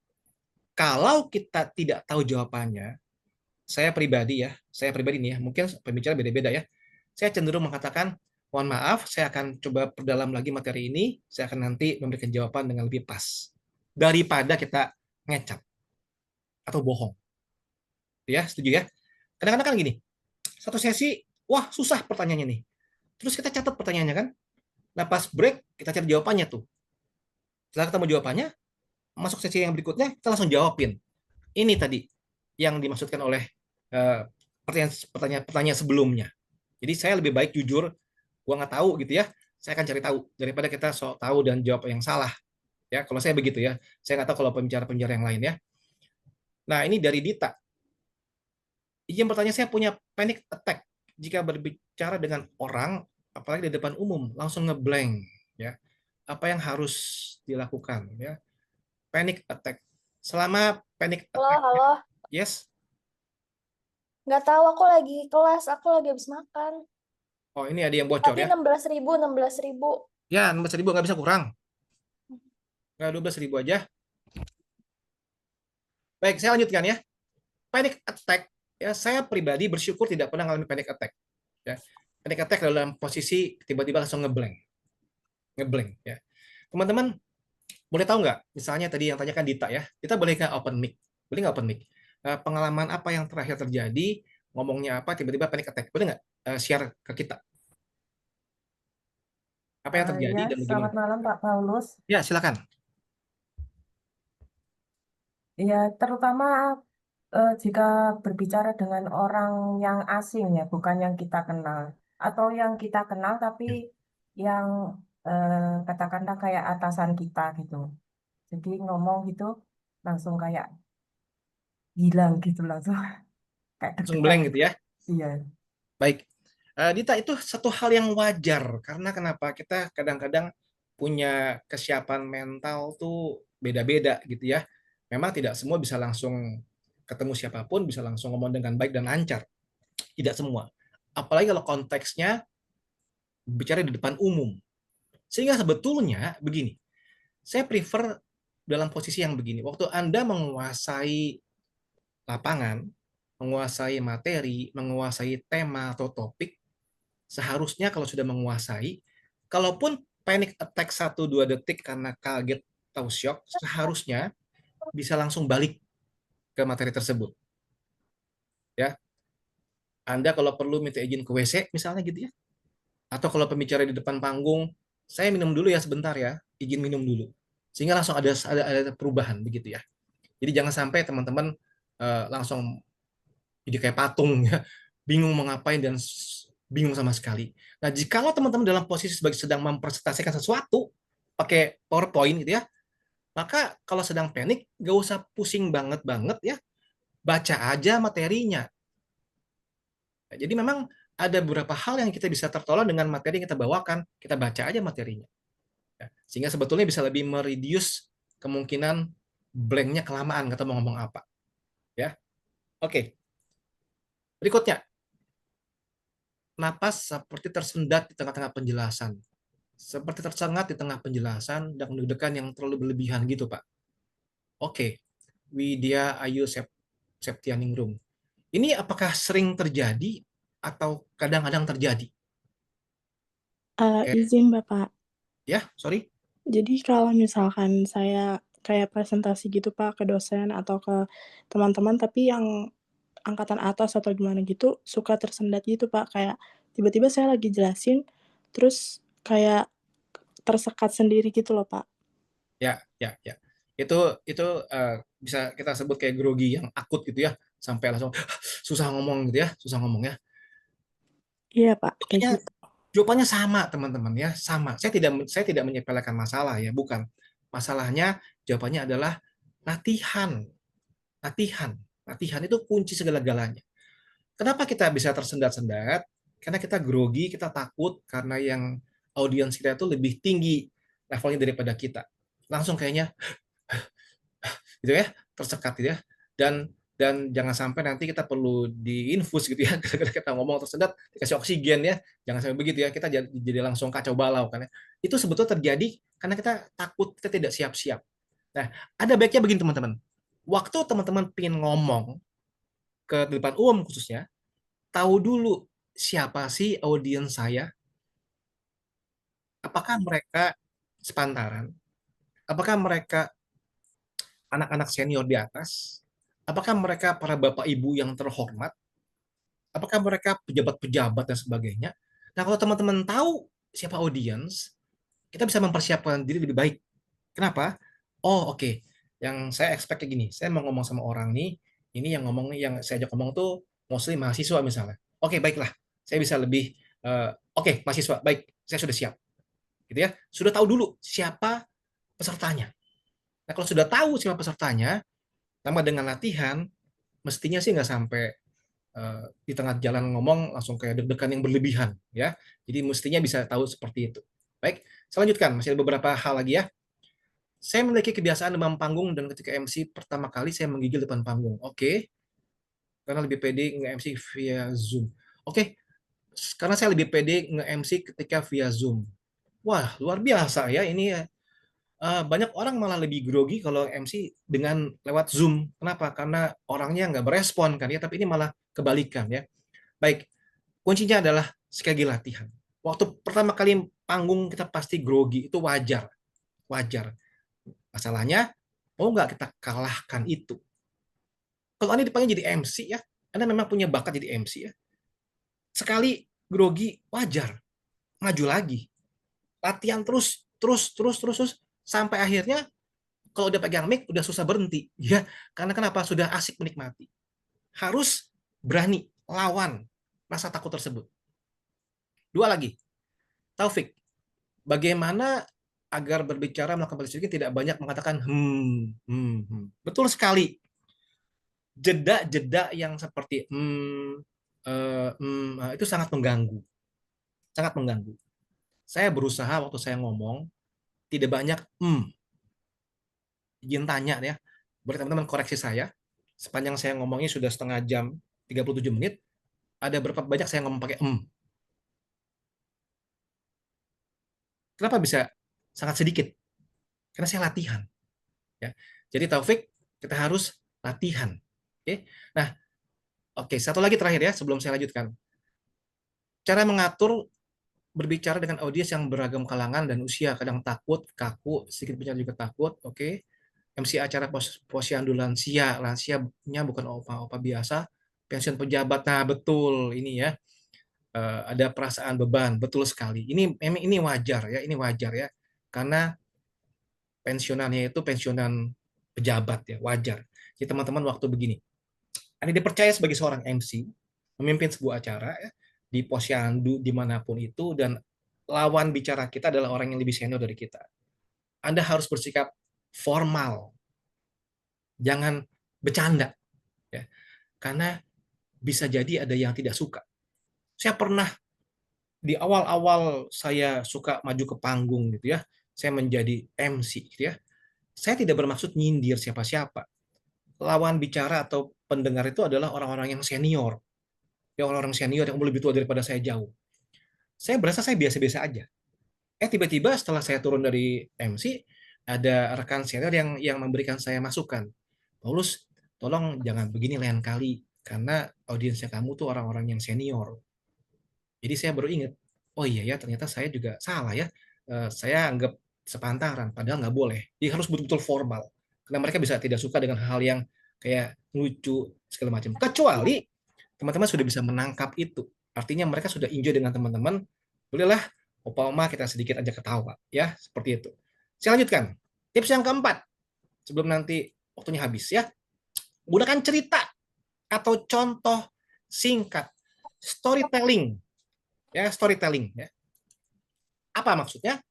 Kalau kita tidak tahu jawabannya, saya pribadi nih ya, mungkin pembicara beda-beda ya. Saya cenderung mengatakan, mohon maaf, saya akan coba perdalam lagi materi ini, saya akan nanti memberikan jawaban dengan lebih pas. Daripada kita ngecap atau bohong. Ya, setuju ya? Kadang-kadang kan gini, satu sesi, wah susah pertanyaannya nih. Terus kita catat pertanyaannya kan, nah pas break, kita cari jawabannya tuh. Setelah ketemu jawabannya, masuk sesi yang berikutnya, kita langsung jawabin. Ini tadi yang dimaksudkan oleh pertanyaan sebelumnya. Jadi saya lebih baik jujur, gua nggak tahu gitu ya. Saya akan cari tahu daripada kita sok tahu dan jawab yang salah. Ya, kalau saya begitu ya. Saya nggak tahu kalau pembicara-pembicara yang lain ya. Nah, ini dari Dita. Izin bertanya, saya punya panic attack jika berbicara dengan orang, apalagi di depan umum, langsung ngeblank. Ya, apa yang harus dilakukan? Ya, panic attack. Selama panic Halo, attack, halo. yes. Nggak tahu, aku lagi kelas, aku lagi habis makan. Oh, ini ada yang bocor Tapi ya. 16.000, 16.000. Ya, 16.000 nggak bisa kurang. Nggak 12.000 aja. Baik, saya lanjutkan ya. Panic attack, ya saya pribadi bersyukur tidak pernah mengalami panic attack. Ya. Panic attack dalam posisi tiba-tiba langsung ngeblank ya. Teman-teman boleh tahu nggak? Misalnya tadi yang tanyakan Dita ya, kita boleh nggak open mic? Boleh nggak open mic? Pengalaman apa yang terakhir terjadi? Ngomongnya apa? Tiba-tiba panic attack? Boleh nggak share ke kita? Apa yang terjadi Ya, dan selamat bagaimana? malam Pak Paulus. Ya, silakan. Ya, terutama jika berbicara dengan orang yang asing ya, bukan yang kita kenal. Atau yang kita kenal tapi yang katakanlah kayak atasan kita gitu. Jadi ngomong gitu langsung kayak hilang gitu langsung. Kayak Langsung deg-degan blank gitu gitu. ya. Iya. Baik. Dita, itu satu hal yang wajar karena kenapa kita kadang-kadang punya kesiapan mental tuh beda-beda gitu ya. Memang tidak semua bisa langsung ketemu siapapun, bisa langsung ngomong dengan baik dan lancar. Tidak semua. Apalagi kalau konteksnya bicara di depan umum. Sehingga sebetulnya begini, saya prefer dalam posisi yang begini. Waktu Anda menguasai lapangan, menguasai materi, menguasai tema atau topik, seharusnya kalau sudah menguasai, kalaupun panic attack 1-2 detik karena kaget atau shock, seharusnya bisa langsung balik ke materi tersebut. Ya, Anda kalau perlu minta izin ke WC misalnya gitu ya. Atau kalau pembicara di depan panggung, saya minum dulu ya sebentar ya, izin minum dulu. Sehingga langsung ada perubahan begitu ya. Jadi jangan sampai teman-teman langsung jadi kayak patung ya, bingung mau ngapain dan bingung sama sekali. Nah, jikalau teman-teman dalam posisi sebagai sedang mempresentasikan sesuatu pakai PowerPoint gitu ya, Maka kalau sedang panik, nggak usah pusing banget ya, baca aja materinya. Nah, jadi memang ada beberapa hal yang kita bisa tertolong dengan materi yang kita bawakan, kita baca aja materinya. Ya, sehingga sebetulnya bisa lebih mereduce kemungkinan blanknya kelamaan kata mau ngomong apa. Ya, oke. Berikutnya, napas seperti tersendat di tengah-tengah penjelasan. Seperti tersengat di tengah penjelasan dan deg-degan yang terlalu berlebihan gitu, Pak. Oke, Widya Ayu Septianingrum. Ini apakah sering terjadi atau kadang-kadang terjadi? Izin Bapak. Ya, sorry. Jadi kalau misalkan saya kayak presentasi gitu Pak ke dosen atau ke teman-teman, tapi yang angkatan atas atau gimana gitu, suka tersendat gitu Pak. Kayak tiba-tiba saya lagi jelasin, terus kayak tersekat sendiri gitu loh Pak. Ya. Itu bisa kita sebut kayak grogi yang akut gitu ya, sampai langsung susah ngomong gitu ya, susah ngomong ya. Iya Pak, kayak Jawabannya, gitu. jawabannya sama teman-teman ya, sama. Saya tidak menyepelekan masalah ya, bukan. Masalahnya jawabannya adalah latihan. Latihan. Latihan itu kunci segala-galanya. Kenapa kita bisa tersendat-sendat? Karena kita grogi, kita takut karena yang audiens kita itu lebih tinggi levelnya daripada kita. Langsung kayaknya gitu ya, tersekat gitu ya. Dan jangan sampai nanti kita perlu diinfus gitu ya, gara-gara kita ngomong tersendat, dikasih oksigen ya. Jangan sampai begitu ya, kita jadi langsung kacau balau kan ya. Itu sebetulnya terjadi karena kita takut, kita tidak siap-siap. Nah, ada baiknya begini teman-teman. Waktu teman-teman pengen ngomong ke depan umum khususnya, tahu dulu siapa sih audiens saya, apakah mereka sepantaran, apakah mereka anak-anak senior di atas, apakah mereka para bapak ibu yang terhormat, apakah mereka pejabat-pejabat dan sebagainya. Nah, kalau teman-teman tahu siapa audiens, kita bisa mempersiapkan diri lebih baik. Kenapa? Oh, oke. Yang saya expect kayak gini, saya mau ngomong sama orang nih, ini yang saya ajak ngomong tuh mostly mahasiswa misalnya. Oke, baiklah. Saya bisa lebih oke, mahasiswa. Baik, saya sudah siap. Gitu ya. Sudah tahu dulu siapa pesertanya. Nah, kalau sudah tahu siapa pesertanya, tambah dengan latihan, mestinya sih nggak sampai di tengah jalan ngomong langsung kayak deg-degan yang berlebihan ya. Jadi mestinya bisa tahu seperti itu. Baik, saya lanjutkan, masih ada beberapa hal lagi ya. Saya memiliki kebiasaan demam panggung dan ketika MC pertama kali saya menggigil depan panggung. Oke, karena lebih pede nge-MC via Zoom. Oke, karena saya lebih pede nge-MC ketika via Zoom. Wah, luar biasa ya ini ya. Banyak orang malah lebih grogi kalau MC dengan lewat Zoom. Kenapa? Karena orangnya nggak berespon kan ya, tapi ini malah kebalikan ya. Baik, kuncinya adalah sekali lagi latihan. Waktu pertama kali panggung kita pasti grogi, itu wajar. Wajar. Masalahnya, mau nggak kita kalahkan itu? Kalau Anda dipanggil jadi MC ya, Anda memang punya bakat jadi MC ya. Sekali grogi, wajar. Maju lagi. Latihan terus, sampai akhirnya kalau udah pegang mic udah susah berhenti ya, karena kenapa, sudah asik menikmati. Harus berani lawan rasa takut tersebut. Dua lagi, Taufik, bagaimana agar berbicara melakukan public speaking tidak banyak mengatakan betul sekali. Jeda-jeda yang seperti itu sangat mengganggu, saya berusaha waktu saya ngomong tidak banyak izin tanya ya. Boleh teman-teman koreksi saya. Sepanjang saya ngomongnya sudah setengah jam, 37 menit, ada berapa banyak saya ngomong pakai Kenapa bisa sangat sedikit? Karena saya latihan. Ya. Jadi Taufik, kita harus latihan. Oke. Nah, oke, satu lagi terakhir ya sebelum saya lanjutkan. Cara mengatur berbicara dengan audiens yang beragam kalangan dan usia, kadang takut, kaku, sedikit bicara juga takut, oke. MC acara posyandu lansianya bukan opa-opa biasa, pensiun pejabat. Nah, betul ini ya. Ada perasaan beban, betul sekali. Ini wajar ya, karena pensiunannya itu pensiunan pejabat ya, wajar. Jadi teman-teman waktu begini, Anda dipercaya sebagai seorang MC, memimpin sebuah acara ya, di posyandu dimanapun itu, dan lawan bicara kita adalah orang yang lebih senior dari kita. Anda harus bersikap formal. Jangan bercanda. Ya. Karena bisa jadi ada yang tidak suka. Saya pernah di awal-awal saya suka maju ke panggung gitu ya, saya menjadi MC gitu ya. Saya tidak bermaksud nyindir siapa-siapa. Lawan bicara atau pendengar itu adalah orang-orang yang senior. Ya orang-orang senior yang lebih tua daripada saya jauh. Saya berasa saya biasa-biasa aja. Tiba-tiba setelah saya turun dari MC, ada rekan senior yang memberikan saya masukan. Paulus, tolong jangan begini lain kali karena audiensnya kamu tuh orang-orang yang senior. Jadi saya baru ingat, oh iya ya ternyata saya juga salah ya. Saya anggap sepantaran, padahal nggak boleh. Jadi harus betul-betul formal. Karena mereka bisa tidak suka dengan hal yang kayak lucu segala macam. Kecuali teman-teman sudah bisa menangkap itu. Artinya mereka sudah enjoy dengan teman-teman. Bolehlah, opa oma kita sedikit aja ketawa. Ya, seperti itu. Saya lanjutkan. Tips yang keempat. Sebelum nanti waktunya habis ya. Gunakan cerita atau contoh singkat. Storytelling. Ya, storytelling. Ya. Apa maksudnya?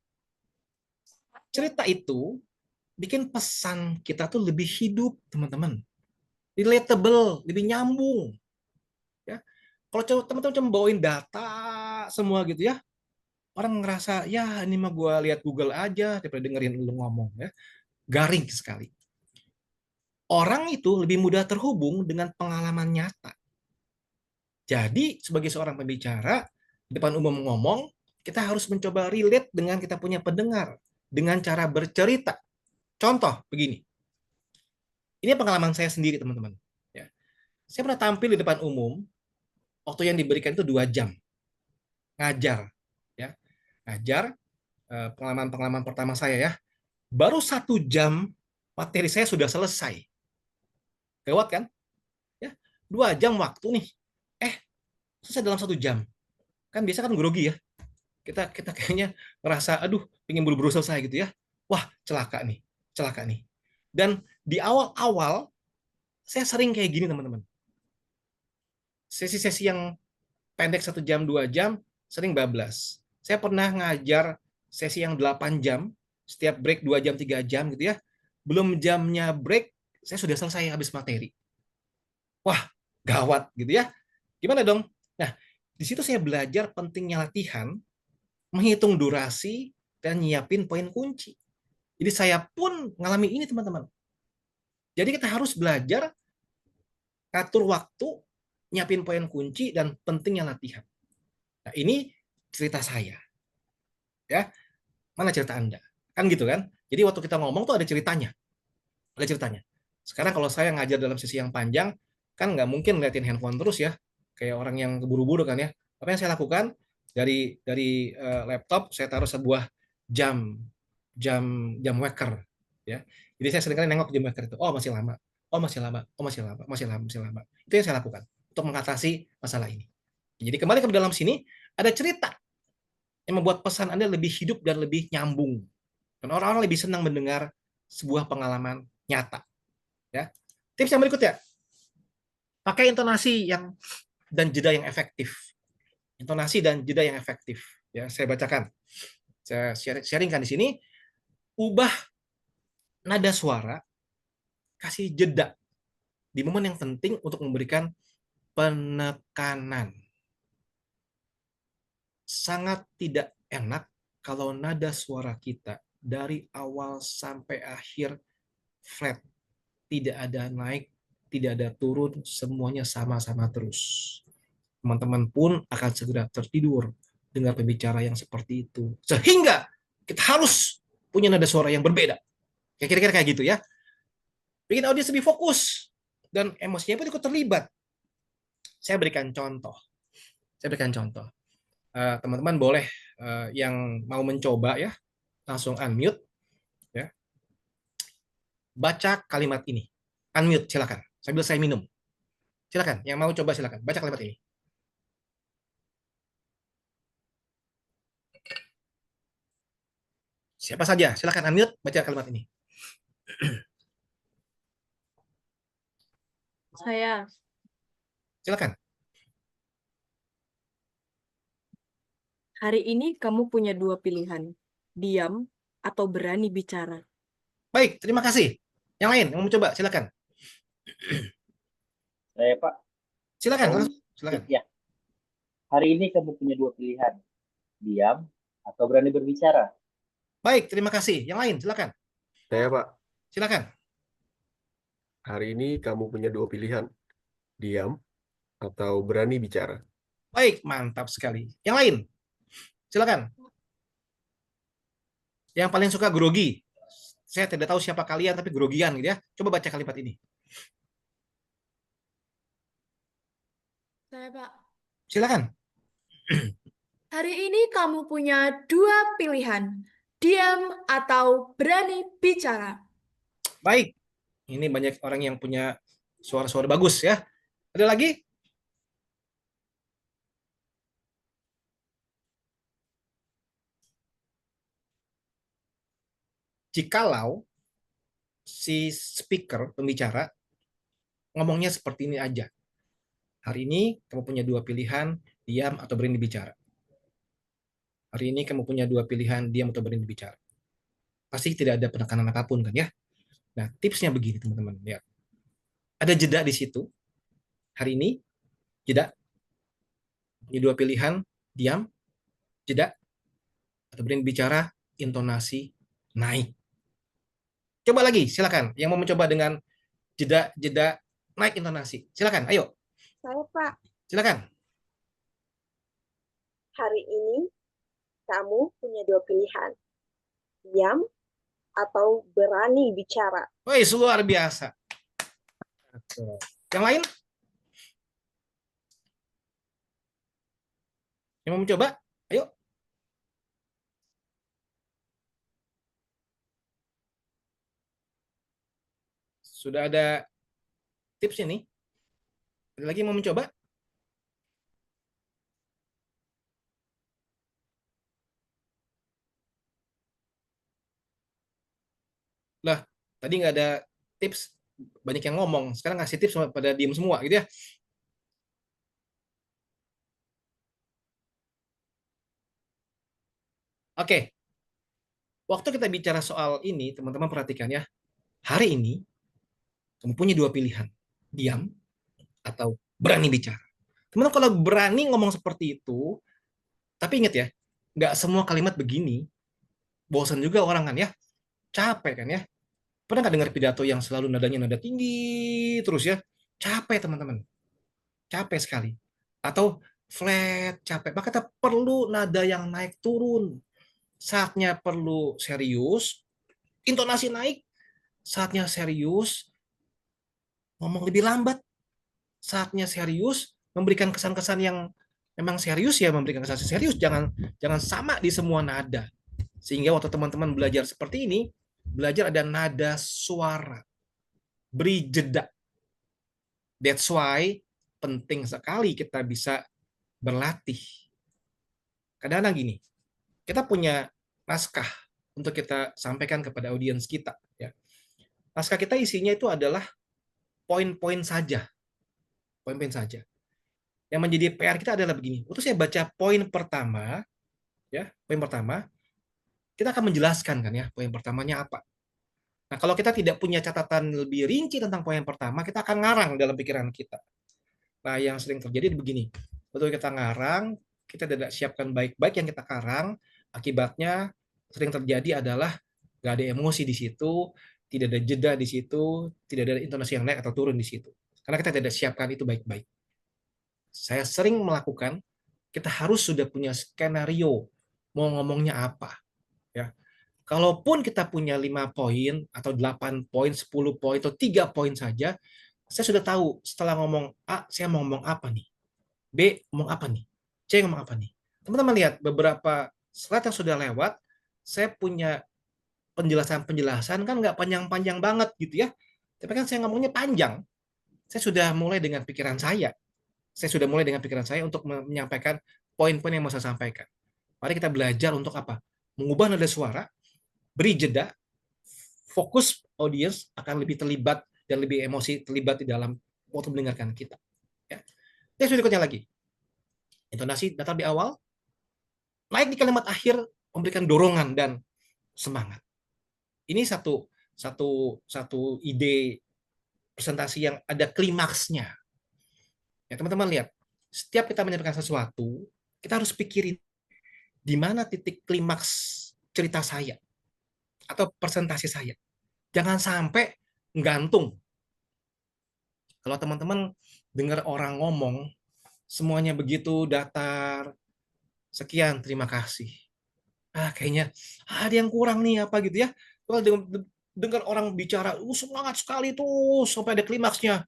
Cerita itu bikin pesan kita tuh lebih hidup, teman-teman. Relatable, lebih nyambung. Ya. Kalau teman-teman cuma bawain data semua gitu ya, orang ngerasa ya ini mah gue lihat Google aja daripada dengerin lu ngomong ya. Garing sekali. Orang itu lebih mudah terhubung dengan pengalaman nyata. Jadi sebagai seorang pembicara di depan umum ngomong, kita harus mencoba relate dengan kita punya pendengar dengan cara bercerita. Contoh begini. Ini pengalaman saya sendiri, teman-teman. Ya. Saya pernah tampil di depan umum, waktu yang diberikan itu 2 jam. Ngajar. Ya. Ngajar, pengalaman-pengalaman pertama saya ya. Baru 1 jam, materi saya sudah selesai. Lewat kan? Ya. 2 jam waktu nih. Selesai dalam 1 jam. Kan biasa kan grogi ya. Kita kayaknya merasa, aduh, pengen buru-buru selesai gitu ya. Wah, celaka nih. Celaka nih. Dan di awal-awal, saya sering kayak gini, teman-teman. Sesi-sesi yang pendek 1 jam, 2 jam, sering bablas. Saya pernah ngajar sesi yang 8 jam, setiap break 2 jam, 3 jam gitu ya. Belum jamnya break, saya sudah selesai habis materi. Wah, gawat gitu ya. Gimana dong? Nah, di situ saya belajar pentingnya latihan, menghitung durasi, dan nyiapin poin kunci. Jadi saya pun ngalami ini, teman-teman. Jadi kita harus belajar atur waktu, nyiapin poin kunci, dan pentingnya latihan. Nah, ini cerita saya. Ya, mana cerita Anda? Kan gitu kan? Jadi waktu kita ngomong tuh ada ceritanya. Ada ceritanya. Sekarang kalau saya ngajar dalam sesi yang panjang, kan nggak mungkin ngeliatin handphone terus ya. Kayak orang yang keburu-buru kan ya. Apa yang saya lakukan? Dari laptop saya taruh sebuah jam waker ya. Jadi saya seringkali nengok jam waker itu. Oh, masih lama. Oh, masih lama. Oh, masih lama. Masih lama, masih lama. Itu yang saya lakukan untuk mengatasi masalah ini. Jadi kembali ke dalam sini ada cerita yang membuat pesan Anda lebih hidup dan lebih nyambung. Dan orang-orang lebih senang mendengar sebuah pengalaman nyata. Ya. Tips yang berikutnya, pakai intonasi dan jeda yang efektif. Intonasi dan jeda yang efektif. Ya, saya bacakan. Saya sharingkan di sini. Ubah nada suara, kasih jeda di momen yang penting untuk memberikan penekanan. Sangat tidak enak kalau nada suara kita dari awal sampai akhir flat. Tidak ada naik, tidak ada turun, semuanya sama-sama terus. Teman-teman pun akan segera tertidur dengar pembicara yang seperti itu. Sehingga kita harus punya nada suara yang berbeda. Kira-kira kayak gitu ya. Bikin audiens lebih fokus dan emosinya pun ikut terlibat. Saya berikan contoh. Teman-teman boleh yang mau mencoba ya, langsung unmute ya. Baca kalimat ini. Unmute silakan. Sambil saya minum. Silakan, yang mau coba silakan. Baca kalimat ini. Siapa saja, silakan unmute, baca kalimat ini. Saya. Silakan. Hari ini kamu punya 2 pilihan, diam atau berani bicara. Baik, terima kasih. Yang lain yang mau coba, silakan. Saya Pak, Silakan, mau silakan. ya. Hari ini kamu punya dua pilihan, diam atau berani berbicara. Baik, terima kasih. Yang lain, silakan. Saya Pak, Silakan. hari ini kamu punya dua pilihan, diam atau berani bicara. Baik, mantap sekali. Yang lain, silakan. Yang paling suka grogi. Saya tidak tahu siapa kalian, tapi grogian gitu ya. Coba baca kalimat ini. Saya, Pak. Silakan. Hari ini kamu punya dua pilihan, diam atau berani bicara. Baik. Ini banyak orang yang punya suara-suara bagus ya. Ada lagi? Jikalau si speaker, pembicara, ngomongnya seperti ini aja. Hari ini kamu punya dua pilihan, diam atau berani bicara. Hari ini kamu punya dua pilihan, diam atau berani bicara. Pasti tidak ada penekanan apapun kan ya. Nah, tipsnya begini teman-teman. Ya. Ada jeda di situ. Hari ini, jeda. Punya dua pilihan, diam, jeda. Atau berani bicara, intonasi naik. Coba lagi, silakan. Yang mau mencoba dengan jeda naik intonasi. Silakan, ayo. Saya Pak, Silakan. hari ini kamu punya dua pilihan, diam atau berani bicara. Woi, luar biasa. Yang lain? Yang mau mencoba? Ayo. Sudah ada tipsnya nih. Ada lagi yang mau mencoba? Lah, tadi nggak ada tips, banyak yang ngomong. Sekarang ngasih tips pada diem semua gitu ya. Oke. Waktu kita bicara soal ini, teman-teman perhatikan ya. Hari ini, kamu punya dua pilihan. Diam atau berani bicara. Teman-teman kalau berani ngomong seperti itu, tapi ingat ya, nggak semua kalimat begini. Bosan juga orang kan ya. Capek kan ya. Pernah nggak dengar pidato yang selalu nadanya nada tinggi terus ya? Capek teman-teman. Capek sekali. Atau flat, capek. Maka kita perlu nada yang naik turun. Saatnya perlu serius, intonasi naik. Saatnya serius, ngomong lebih lambat. Saatnya serius, memberikan kesan-kesan yang memang serius ya, memberikan kesan serius. Jangan sama di semua nada. Sehingga waktu teman-teman belajar seperti ini, belajar ada nada suara. Beri jeda. That's why penting sekali kita bisa berlatih. Kadang-kadang gini, kita punya naskah untuk kita sampaikan kepada audiens kita. Ya. Naskah kita isinya itu adalah poin-poin saja. Poin-poin saja. Yang menjadi PR kita adalah begini. Waktu saya baca poin pertama, ya, poin pertama, kita akan menjelaskan kan ya, poin pertamanya apa. Nah, kalau kita tidak punya catatan lebih rinci tentang poin pertama, kita akan ngarang dalam pikiran kita. Nah, yang sering terjadi begini. Betul kita ngarang, kita tidak siapkan baik-baik yang kita karang, akibatnya sering terjadi adalah nggak ada emosi di situ, tidak ada jeda di situ, tidak ada intonasi yang naik atau turun di situ. Karena kita tidak siapkan itu baik-baik. Saya sering melakukan, kita harus sudah punya skenario, mau ngomongnya apa. Ya. Kalaupun kita punya 5 poin, atau 8 poin, 10 poin, atau 3 poin saja, saya sudah tahu setelah ngomong A, saya mau ngomong apa nih. B, ngomong apa nih. C, ngomong apa nih. Teman-teman lihat, beberapa slide yang sudah lewat, saya punya penjelasan-penjelasan kan nggak panjang-panjang banget gitu ya. Tapi kan saya ngomongnya panjang. Saya sudah mulai dengan pikiran saya. Saya sudah mulai dengan pikiran saya untuk menyampaikan poin-poin yang mau saya sampaikan. Mari kita belajar untuk apa? Mengubah nada suara, beri jeda, fokus audiens akan lebih terlibat dan lebih emosi terlibat di dalam waktu mendengarkan kita. Ya. Yang berikutnya lagi. Intonasi datar di awal, naik di kalimat akhir, memberikan dorongan dan semangat. Ini satu satu ide presentasi yang ada klimaksnya. Ya, teman-teman lihat, setiap kita menyampaikan sesuatu, kita harus pikirin di mana titik klimaks cerita saya atau presentasi saya. Jangan sampai gantung. Kalau teman-teman dengar orang ngomong, semuanya begitu datar, sekian, terima kasih. Kayaknya ada yang kurang nih apa gitu ya. Kalau dengar orang bicara, semangat sekali tuh sampai ada klimaksnya.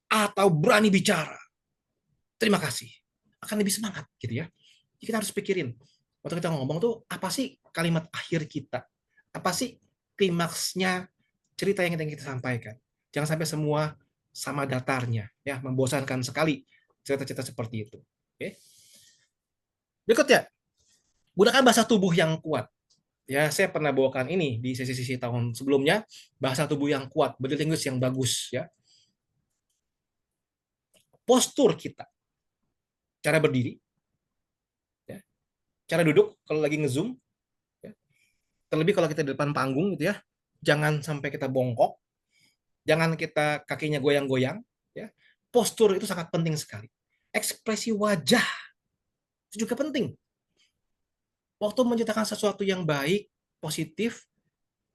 Atau berani bicara, terima kasih. Akan lebih semangat gitu ya. Jadi kita harus pikirin, waktu kita ngomong tuh, apa sih kalimat akhir kita? Apa sih klimaksnya cerita yang kita sampaikan? Jangan sampai semua sama datarnya, ya, membosankan sekali cerita-cerita seperti itu. Oke. Berikutnya, gunakan bahasa tubuh yang kuat. Ya, saya pernah bawakan ini di sesi-sesi tahun sebelumnya, bahasa tubuh yang kuat, body language yang bagus, ya. Postur kita, cara berdiri, ya, cara duduk kalau lagi ngezoom, ya. Terlebih kalau kita di depan panggung gitu ya, jangan sampai kita bongkok, jangan kita kakinya goyang-goyang, ya. Postur itu sangat penting sekali. Ekspresi wajah itu juga penting. Waktu menceritakan sesuatu yang baik, positif,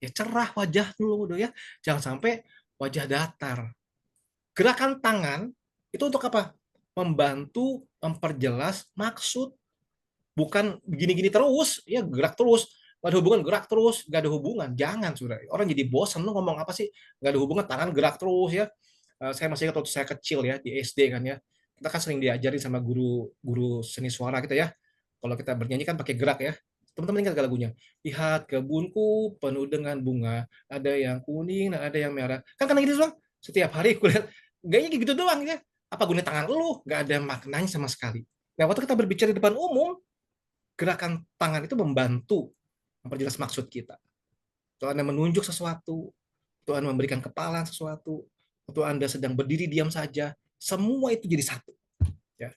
ya cerah wajah dulu ya, jangan sampai wajah datar. Gerakan tangan itu untuk apa? Membantu memperjelas maksud. Bukan gini-gini terus, ya gerak terus. Gak ada hubungan, gerak terus, gak ada hubungan. Jangan, sudah. Orang jadi bosan, lu ngomong apa sih? Gak ada hubungan, tangan gerak terus ya. Saya masih ingat waktu saya kecil ya, di SD kan ya. Kita kan sering diajarin sama guru seni suara kita ya. Kalau kita bernyanyi kan pakai gerak ya. Teman-teman ingat gak lagunya? Lihat kebunku penuh dengan bunga. Ada yang kuning, ada yang merah. Kan gitu doang. Setiap hari aku lihat gayanya gitu doang ya. Apa gunanya tangan lu? Gak ada maknanya sama sekali. Nah, waktu kita berbicara di depan umum, gerakan tangan itu membantu memperjelas maksud kita. Kalau Anda menunjuk sesuatu, atau Anda memberikan kepala sesuatu, atau Anda sedang berdiri diam saja, semua itu jadi satu. Ya.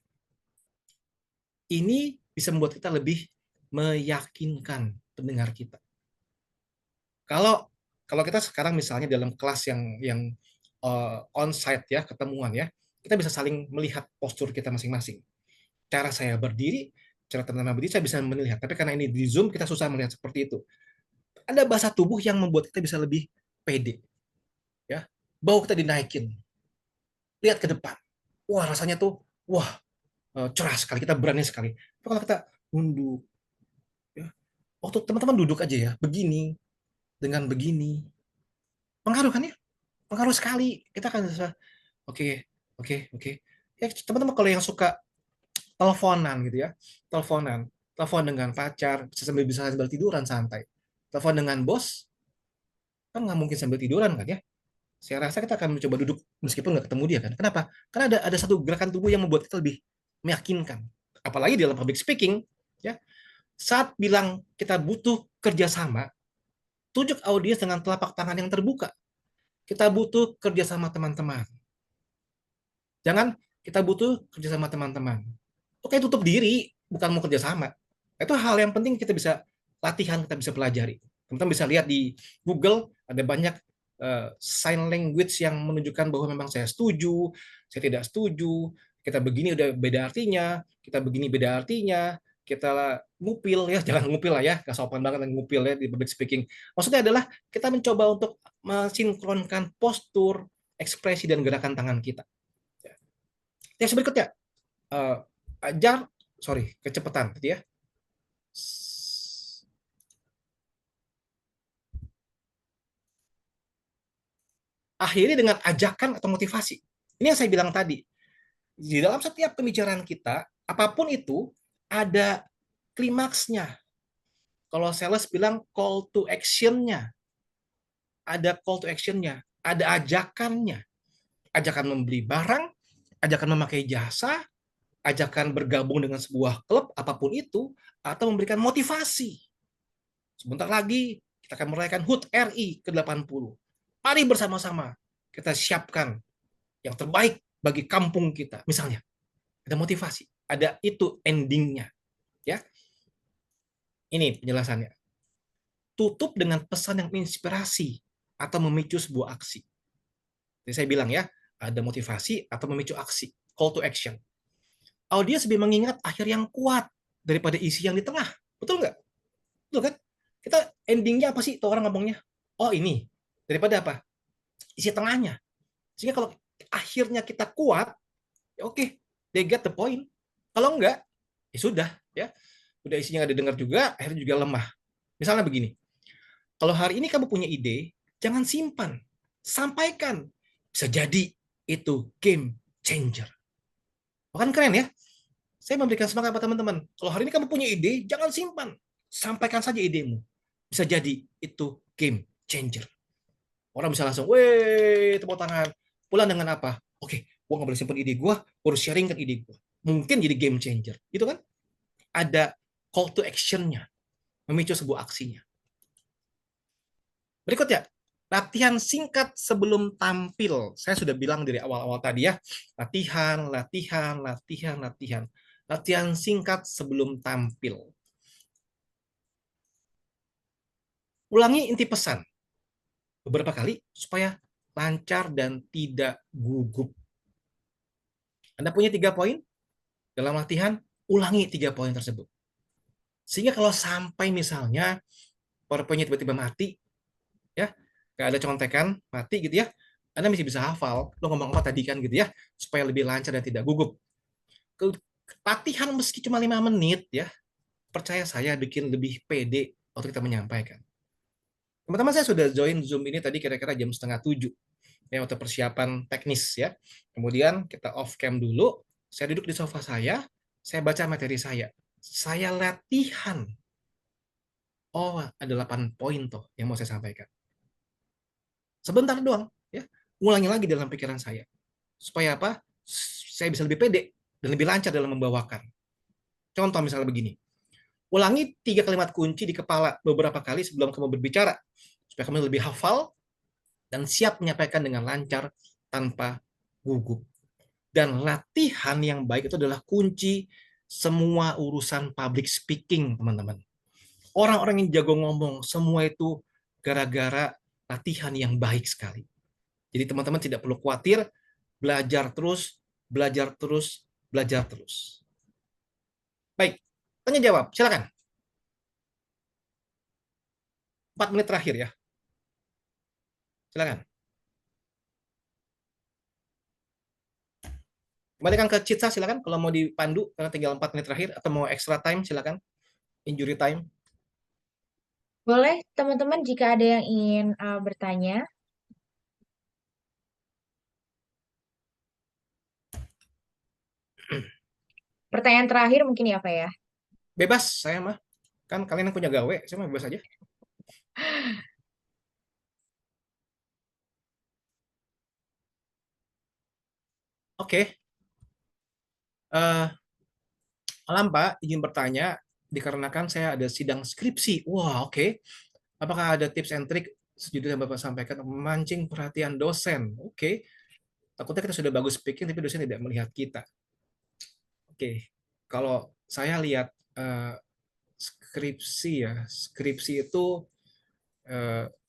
Ini bisa membuat kita lebih meyakinkan pendengar kita. Kalau kita sekarang misalnya dalam kelas yang on-site ya, ketemuan ya, kita bisa saling melihat postur kita masing-masing. Cara saya berdiri, cara teman-teman berdiri, saya bisa melihat. Tapi karena ini di Zoom, kita susah melihat seperti itu. Ada bahasa tubuh yang membuat kita bisa lebih pede. Ya, bau kita dinaikin. Lihat ke depan. Wah, rasanya tuh, cerah sekali. Kita berani sekali. Tapi kalau kita nunduk, ya, waktu teman-teman duduk aja ya, begini, dengan begini, pengaruh kan ya? Pengaruh sekali. Kita akan bisa, oke. Ya, teman-teman kalau yang suka teleponan gitu ya, telepon dengan pacar, bisa sambil tiduran santai. Telepon dengan bos, kan nggak mungkin sambil tiduran kan ya. Saya rasa kita akan mencoba duduk meskipun nggak ketemu dia kan. Kenapa? Karena ada satu gerakan tubuh yang membuat kita lebih meyakinkan. Apalagi dalam public speaking, ya. Saat bilang kita butuh kerjasama, tunjuk audiens dengan telapak tangan yang terbuka. Kita butuh kerjasama teman-teman. Jangan kita butuh kerjasama teman-teman. Oke, tutup diri, bukan mau kerjasama. Itu hal yang penting kita bisa latihan, kita bisa pelajari. Teman-teman bisa lihat di Google, ada banyak sign language yang menunjukkan bahwa memang saya setuju, saya tidak setuju, kita begini udah beda artinya, kita begini beda artinya, kita ngupil ya, jangan ngupil lah ya, gak sopan banget ngupil ya di public speaking. Maksudnya adalah kita mencoba untuk mensinkronkan postur, ekspresi, dan gerakan tangan kita. Yang berikutnya, kecepatan gitu ya. Akhiri dengan ajakan atau motivasi. Ini yang saya bilang tadi. Di dalam setiap pembicaraan kita, apapun itu, ada klimaksnya. Kalau sales bilang call to action-nya. Ada call to action-nya. Ada ajakannya. Ajakan membeli barang, ajakan memakai jasa, ajakan bergabung dengan sebuah klub, apapun itu, atau memberikan motivasi. Sebentar lagi, kita akan merayakan HUT RI ke-80. Mari bersama-sama kita siapkan yang terbaik bagi kampung kita. Misalnya, ada motivasi, ada itu endingnya. Ya, ini penjelasannya. tutup dengan pesan yang menginspirasi atau memicu sebuah aksi. Jadi saya bilang ya, ada motivasi atau memicu aksi, call to action. Audiens lebih mengingat akhir yang kuat daripada isi yang di tengah. Betul nggak? Betul kan? Kita endingnya apa sih tuh orang ngomongnya? Oh ini. Daripada apa? Isi tengahnya. Sehingga kalau akhirnya kita kuat, ya oke, they get the point. Kalau enggak, ya sudah. Ya, udah isinya nggak didengar juga, akhirnya juga lemah. Misalnya begini, kalau hari ini kamu punya ide, jangan simpan. Sampaikan. Bisa jadi itu game changer. Bukan keren ya? Saya memberikan semangat buat teman-teman. Kalau hari ini kamu punya ide, jangan simpan. Sampaikan saja idemu. Bisa jadi itu game changer. Orang bisa langsung, weh, tepuk tangan. Pulang dengan apa? Oke, gua nggak boleh simpan ide gua, harus sharingkan ide gua. Mungkin jadi game changer. Gitu kan? Ada call to action-nya. Memicu sebuah aksinya. Berikutnya, latihan singkat sebelum tampil. Saya sudah bilang dari awal-awal tadi ya. Latihan, latihan, latihan, latihan. Latihan singkat sebelum tampil. Ulangi inti pesan beberapa kali supaya lancar dan tidak gugup. Anda punya 3 poin dalam latihan, ulangi 3 poin tersebut. Sehingga kalau sampai misalnya PowerPoint-nya tiba-tiba mati, ya, nggak ada contekan, mati gitu ya, Anda masih bisa hafal, lo ngomong apa tadi kan gitu ya, supaya lebih lancar dan tidak gugup. Latihan meski cuma 5 menit ya, percaya saya bikin lebih pede waktu kita menyampaikan. Teman-teman, saya sudah join Zoom ini tadi kira-kira jam 6:30 ya, waktu persiapan teknis ya. Kemudian kita off cam dulu, saya duduk di sofa saya baca materi saya latihan. Oh, ada 8 poin tuh yang mau saya sampaikan. Sebentar doang ya, ulangi lagi dalam pikiran saya. Supaya apa? Saya bisa lebih pede dan lebih lancar dalam membawakan. Contoh misalnya begini. Ulangi 3 kalimat kunci di kepala beberapa kali sebelum kamu berbicara, supaya kamu lebih hafal dan siap menyampaikan dengan lancar tanpa gugup. Dan latihan yang baik itu adalah kunci semua urusan public speaking, teman-teman. Orang-orang yang jago ngomong, semua itu gara-gara latihan yang baik sekali. Jadi teman-teman tidak perlu khawatir, belajar terus, belajar terus, belajar terus. Baik, tanya jawab, silakan. 4 menit terakhir ya. Silakan. Kembalikan ke Citsa, silakan. Kalau mau dipandu, karena tinggal 4 menit terakhir, atau mau extra time, silakan. Injury time. Boleh, teman-teman, jika ada yang ingin bertanya. Pertanyaan terakhir mungkin ya, Pak ya? Bebas, saya mah. Kan kalian yang punya gawe, saya mah bebas aja. Oke. Malam Pak, izin bertanya, dikarenakan saya ada sidang skripsi. Wah, oke. Apakah ada tips and trick sejujurnya yang Bapak sampaikan memancing perhatian dosen? Oke. Takutnya kita sudah bagus speaking, tapi dosen tidak melihat kita. Oke. Kalau saya lihat skripsi ya, skripsi itu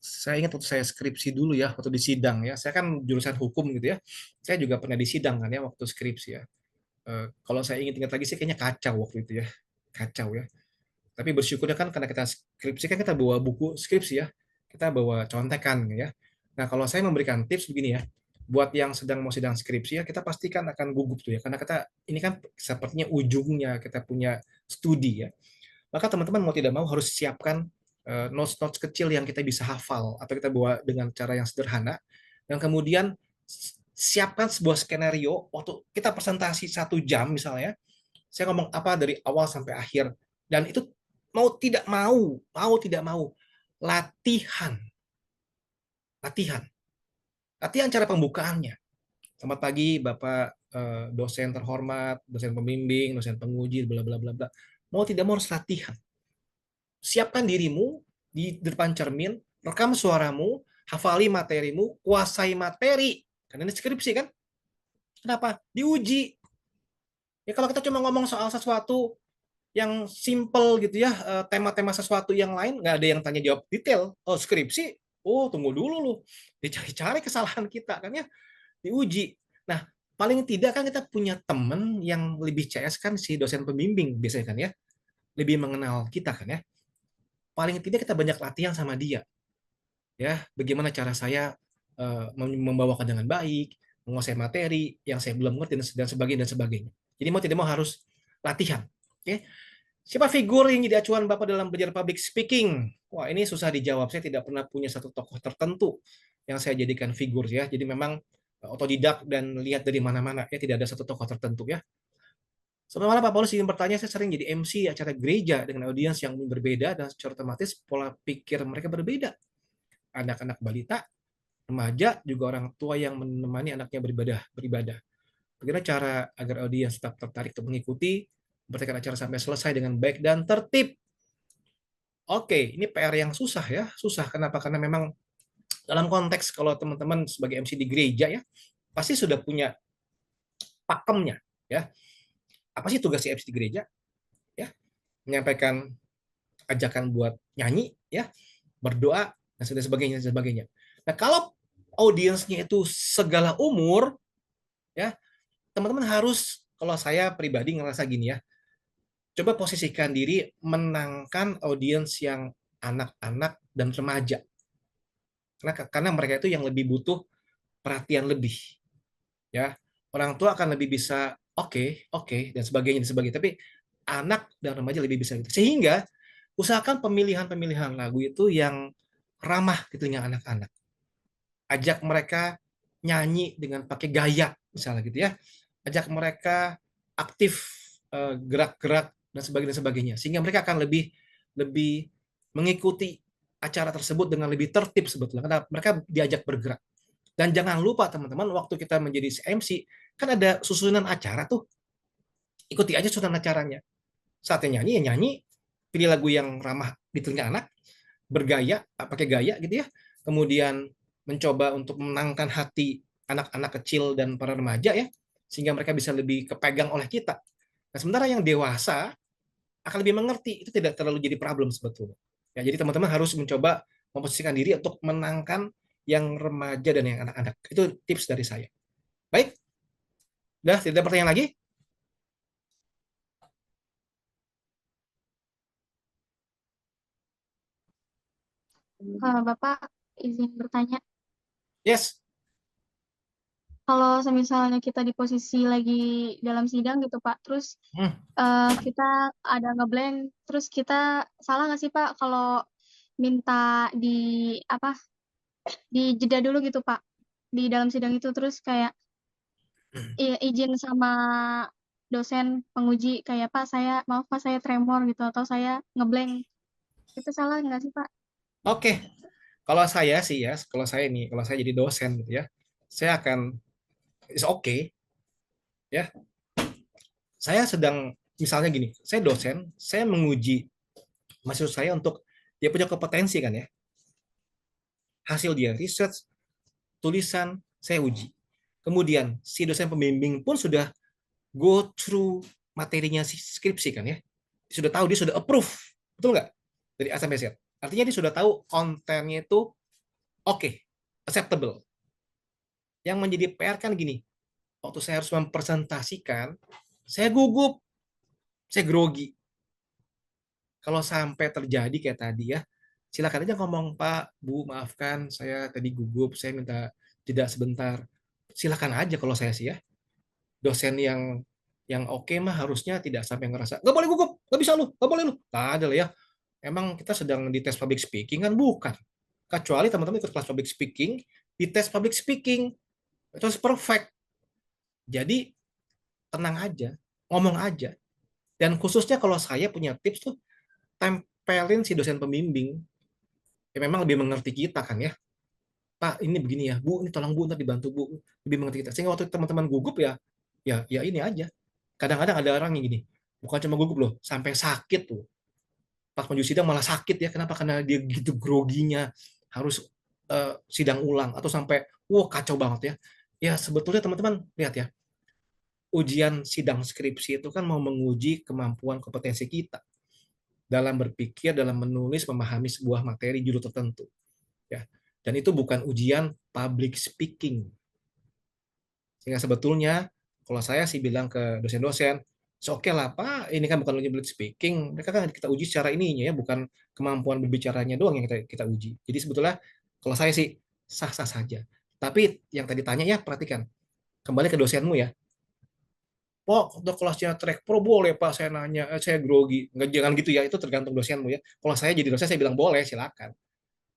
saya ingat waktu saya skripsi dulu ya, waktu di sidang ya. Saya kan jurusan hukum gitu ya. Saya juga pernah di sidang kan ya waktu skripsi ya. Kalau saya ingat-ingat lagi sih kayaknya kacau waktu itu ya. Kacau ya. Tapi bersyukurnya kan karena kita skripsi kan kita bawa buku skripsi ya. Kita bawa contekan ya. Nah, kalau saya memberikan tips begini ya. Buat yang sedang mau sidang skripsi ya, kita pastikan akan gugup tuh ya. Karena kita ini kan sepertinya ujungnya kita punya studi ya. Maka teman-teman mau tidak mau harus siapkan notes-notes kecil yang kita bisa hafal atau kita bawa dengan cara yang sederhana. Dan kemudian siapkan sebuah skenario waktu kita presentasi 1 jam misalnya. Saya ngomong apa dari awal sampai akhir. Dan itu mau tidak mau, latihan. Latihan cara pembukaannya. Selamat pagi Bapak dosen terhormat, dosen pembimbing, dosen penguji, bla bla bla bla. Mau tidak mau harus latihan. Siapkan dirimu di depan cermin, rekam suaramu, hafali materimu, kuasai materi. Karena ini skripsi kan? Kenapa? Diuji. Ya kalau kita cuma ngomong soal sesuatu yang simple gitu ya, tema-tema sesuatu yang lain, nggak ada yang tanya jawab detail. Oh, skripsi, oh tunggu dulu lu, dicari-cari kesalahan kita kan ya, diuji. Nah, paling tidak kan kita punya temen yang lebih CS kan si dosen pembimbing biasanya kan ya, lebih mengenal kita kan ya. Paling tidak kita banyak latihan sama dia. Ya, bagaimana cara saya membawakan dengan baik, menguasai materi yang saya belum ngerti dan sebagainya dan sebagainya. Jadi mau tidak mau harus latihan. Oke. Siapa figur yang jadi acuan Bapak dalam belajar public speaking? Wah, ini susah dijawab. Saya tidak pernah punya satu tokoh tertentu yang saya jadikan figur ya. Jadi memang otodidak dan lihat dari mana-mana ya, tidak ada satu tokoh tertentu ya. Sebenarnya Pak Paulus ingin bertanya, saya sering jadi MC acara gereja dengan audiens yang berbeda dan secara otomatis pola pikir mereka berbeda. Anak-anak balita, remaja, juga orang tua yang menemani anaknya beribadah. Bagaimana cara agar audiens tetap tertarik untuk mengikuti bertekad acara sampai selesai dengan baik dan tertib? Oke, ini PR yang susah ya. Susah kenapa? Karena memang dalam konteks kalau teman-teman sebagai MC di gereja ya, pasti sudah punya pakemnya ya. Apa sih tugas MC di gereja? Ya, menyampaikan ajakan buat nyanyi ya, berdoa dan sebagainya. Nah, kalau audiensnya itu segala umur ya, teman-teman harus, kalau saya pribadi ngerasa gini ya, coba posisikan diri menangkan audiens yang anak-anak dan remaja. Karena mereka itu yang lebih butuh perhatian lebih. Ya, orang tua akan lebih bisa oke, dan sebagainya. Tapi anak dan remaja lebih bisa gitu. Sehingga usahakan pemilihan lagu itu yang ramah gitu dengan anak-anak. Ajak mereka nyanyi dengan pakai gaya misalnya gitu ya. Ajak mereka aktif gerak-gerak dan sebagainya, sehingga mereka akan lebih mengikuti acara tersebut dengan lebih tertib sebetulnya karena mereka diajak bergerak. Dan jangan lupa teman-teman, waktu kita menjadi MC kan ada susunan acara tuh, ikuti aja susunan acaranya. Saatnya nyanyi ya nyanyi, pilih lagu yang ramah di telinga anak, bergaya, pakai gaya gitu ya, kemudian mencoba untuk menangkan hati anak-anak kecil dan para remaja ya, sehingga mereka bisa lebih kepegang oleh kita. Nah, sementara yang dewasa akan lebih mengerti, itu tidak terlalu jadi problem sebetulnya. Ya, jadi teman-teman harus mencoba memposisikan diri untuk menangkan yang remaja dan yang anak-anak. Itu tips dari saya. Baik, udah tidak ada pertanyaan lagi? Bapak izin bertanya, Yes. kalau misalnya kita di posisi lagi dalam sidang gitu Pak, terus kita ada ngeblank, terus kita salah nggak sih Pak kalau minta di jeda dulu gitu Pak di dalam sidang itu, terus kayak izin sama dosen penguji kayak maaf Pak saya tremor gitu atau saya ngeblank, itu salah nggak sih Pak? Oke. Kalau saya sih ya, kalau saya jadi dosen gitu ya, saya akan is okay ya. Saya sedang misalnya gini, saya dosen, saya menguji mahasiswa saya untuk dia punya kompetensi kan ya. Hasil dia research, tulisan, saya uji. Kemudian si dosen pembimbing pun sudah go through materinya si skripsi kan ya. Dia sudah tahu, dia sudah approve. Betul nggak? Dari A sampai Z. Artinya dia sudah tahu kontennya itu oke, acceptable. Yang menjadi PR kan gini, waktu saya harus mempresentasikan, saya gugup, saya grogi. Kalau sampai terjadi kayak tadi ya, silakan aja ngomong, Pak, Bu, maafkan saya tadi gugup, saya minta jeda sebentar. Silakan aja kalau saya sih ya. Dosen yang oke mah harusnya tidak sampai ngerasa, nggak boleh gugup, nggak bisa lu, nggak boleh lu. Nah, ada lah ya. Emang kita sedang di tes public speaking kan? Bukan. Kecuali teman-teman ikut kelas public speaking, di tes public speaking, itu harus perfect. Jadi, tenang aja, ngomong aja. Dan khususnya kalau saya punya tips tuh, tempelin si dosen pembimbing. Ya memang lebih mengerti kita kan ya. Pak, ini begini ya. Bu, ini tolong Bu, ntar dibantu Bu. Lebih mengerti kita. Sehingga waktu teman-teman gugup ya ini aja. Kadang-kadang ada orang yang gini, bukan cuma gugup loh, sampai sakit tuh. Pas maju sidang malah sakit ya. Kenapa? Karena dia gitu groginya, harus sidang ulang atau sampai kacau banget ya. Ya sebetulnya teman-teman lihat ya, ujian sidang skripsi itu kan mau menguji kemampuan kompetensi kita dalam berpikir, dalam menulis, memahami sebuah materi judul tertentu. Ya. Dan itu bukan ujian public speaking. Sehingga sebetulnya kalau saya sih bilang ke dosen-dosen, oke lah Pak, ini kan bukan ujian public speaking, mereka kan kita uji secara ininya ya, bukan kemampuan berbicaranya doang yang kita uji. Jadi sebetulnya kalau saya sih sah-sah saja. Tapi yang tadi tanya ya, perhatikan. Kembali ke dosenmu ya. Pak, udah kelasnya track pro boleh Pak, saya nanya, saya grogi. Nggak, jangan gitu ya, itu tergantung dosenmu ya. Kalau saya jadi dosen, saya bilang boleh, silakan.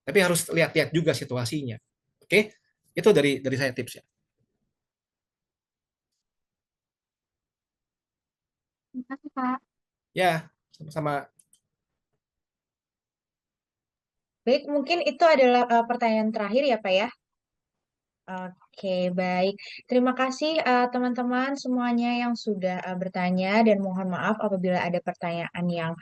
Tapi harus lihat-lihat juga situasinya. Oke? Itu dari saya tips ya. Terima kasih, Pak. Ya, sama-sama. Baik, mungkin itu adalah pertanyaan terakhir ya, Pak ya. Oke, baik. Terima kasih teman-teman semuanya yang sudah bertanya dan mohon maaf apabila ada pertanyaan yang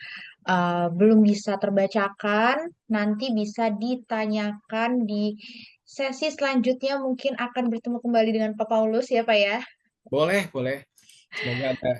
belum bisa terbacakan. Nanti bisa ditanyakan di sesi selanjutnya. Mungkin akan bertemu kembali dengan Pak Paulus ya, Pak ya. Boleh, boleh. Semoga ada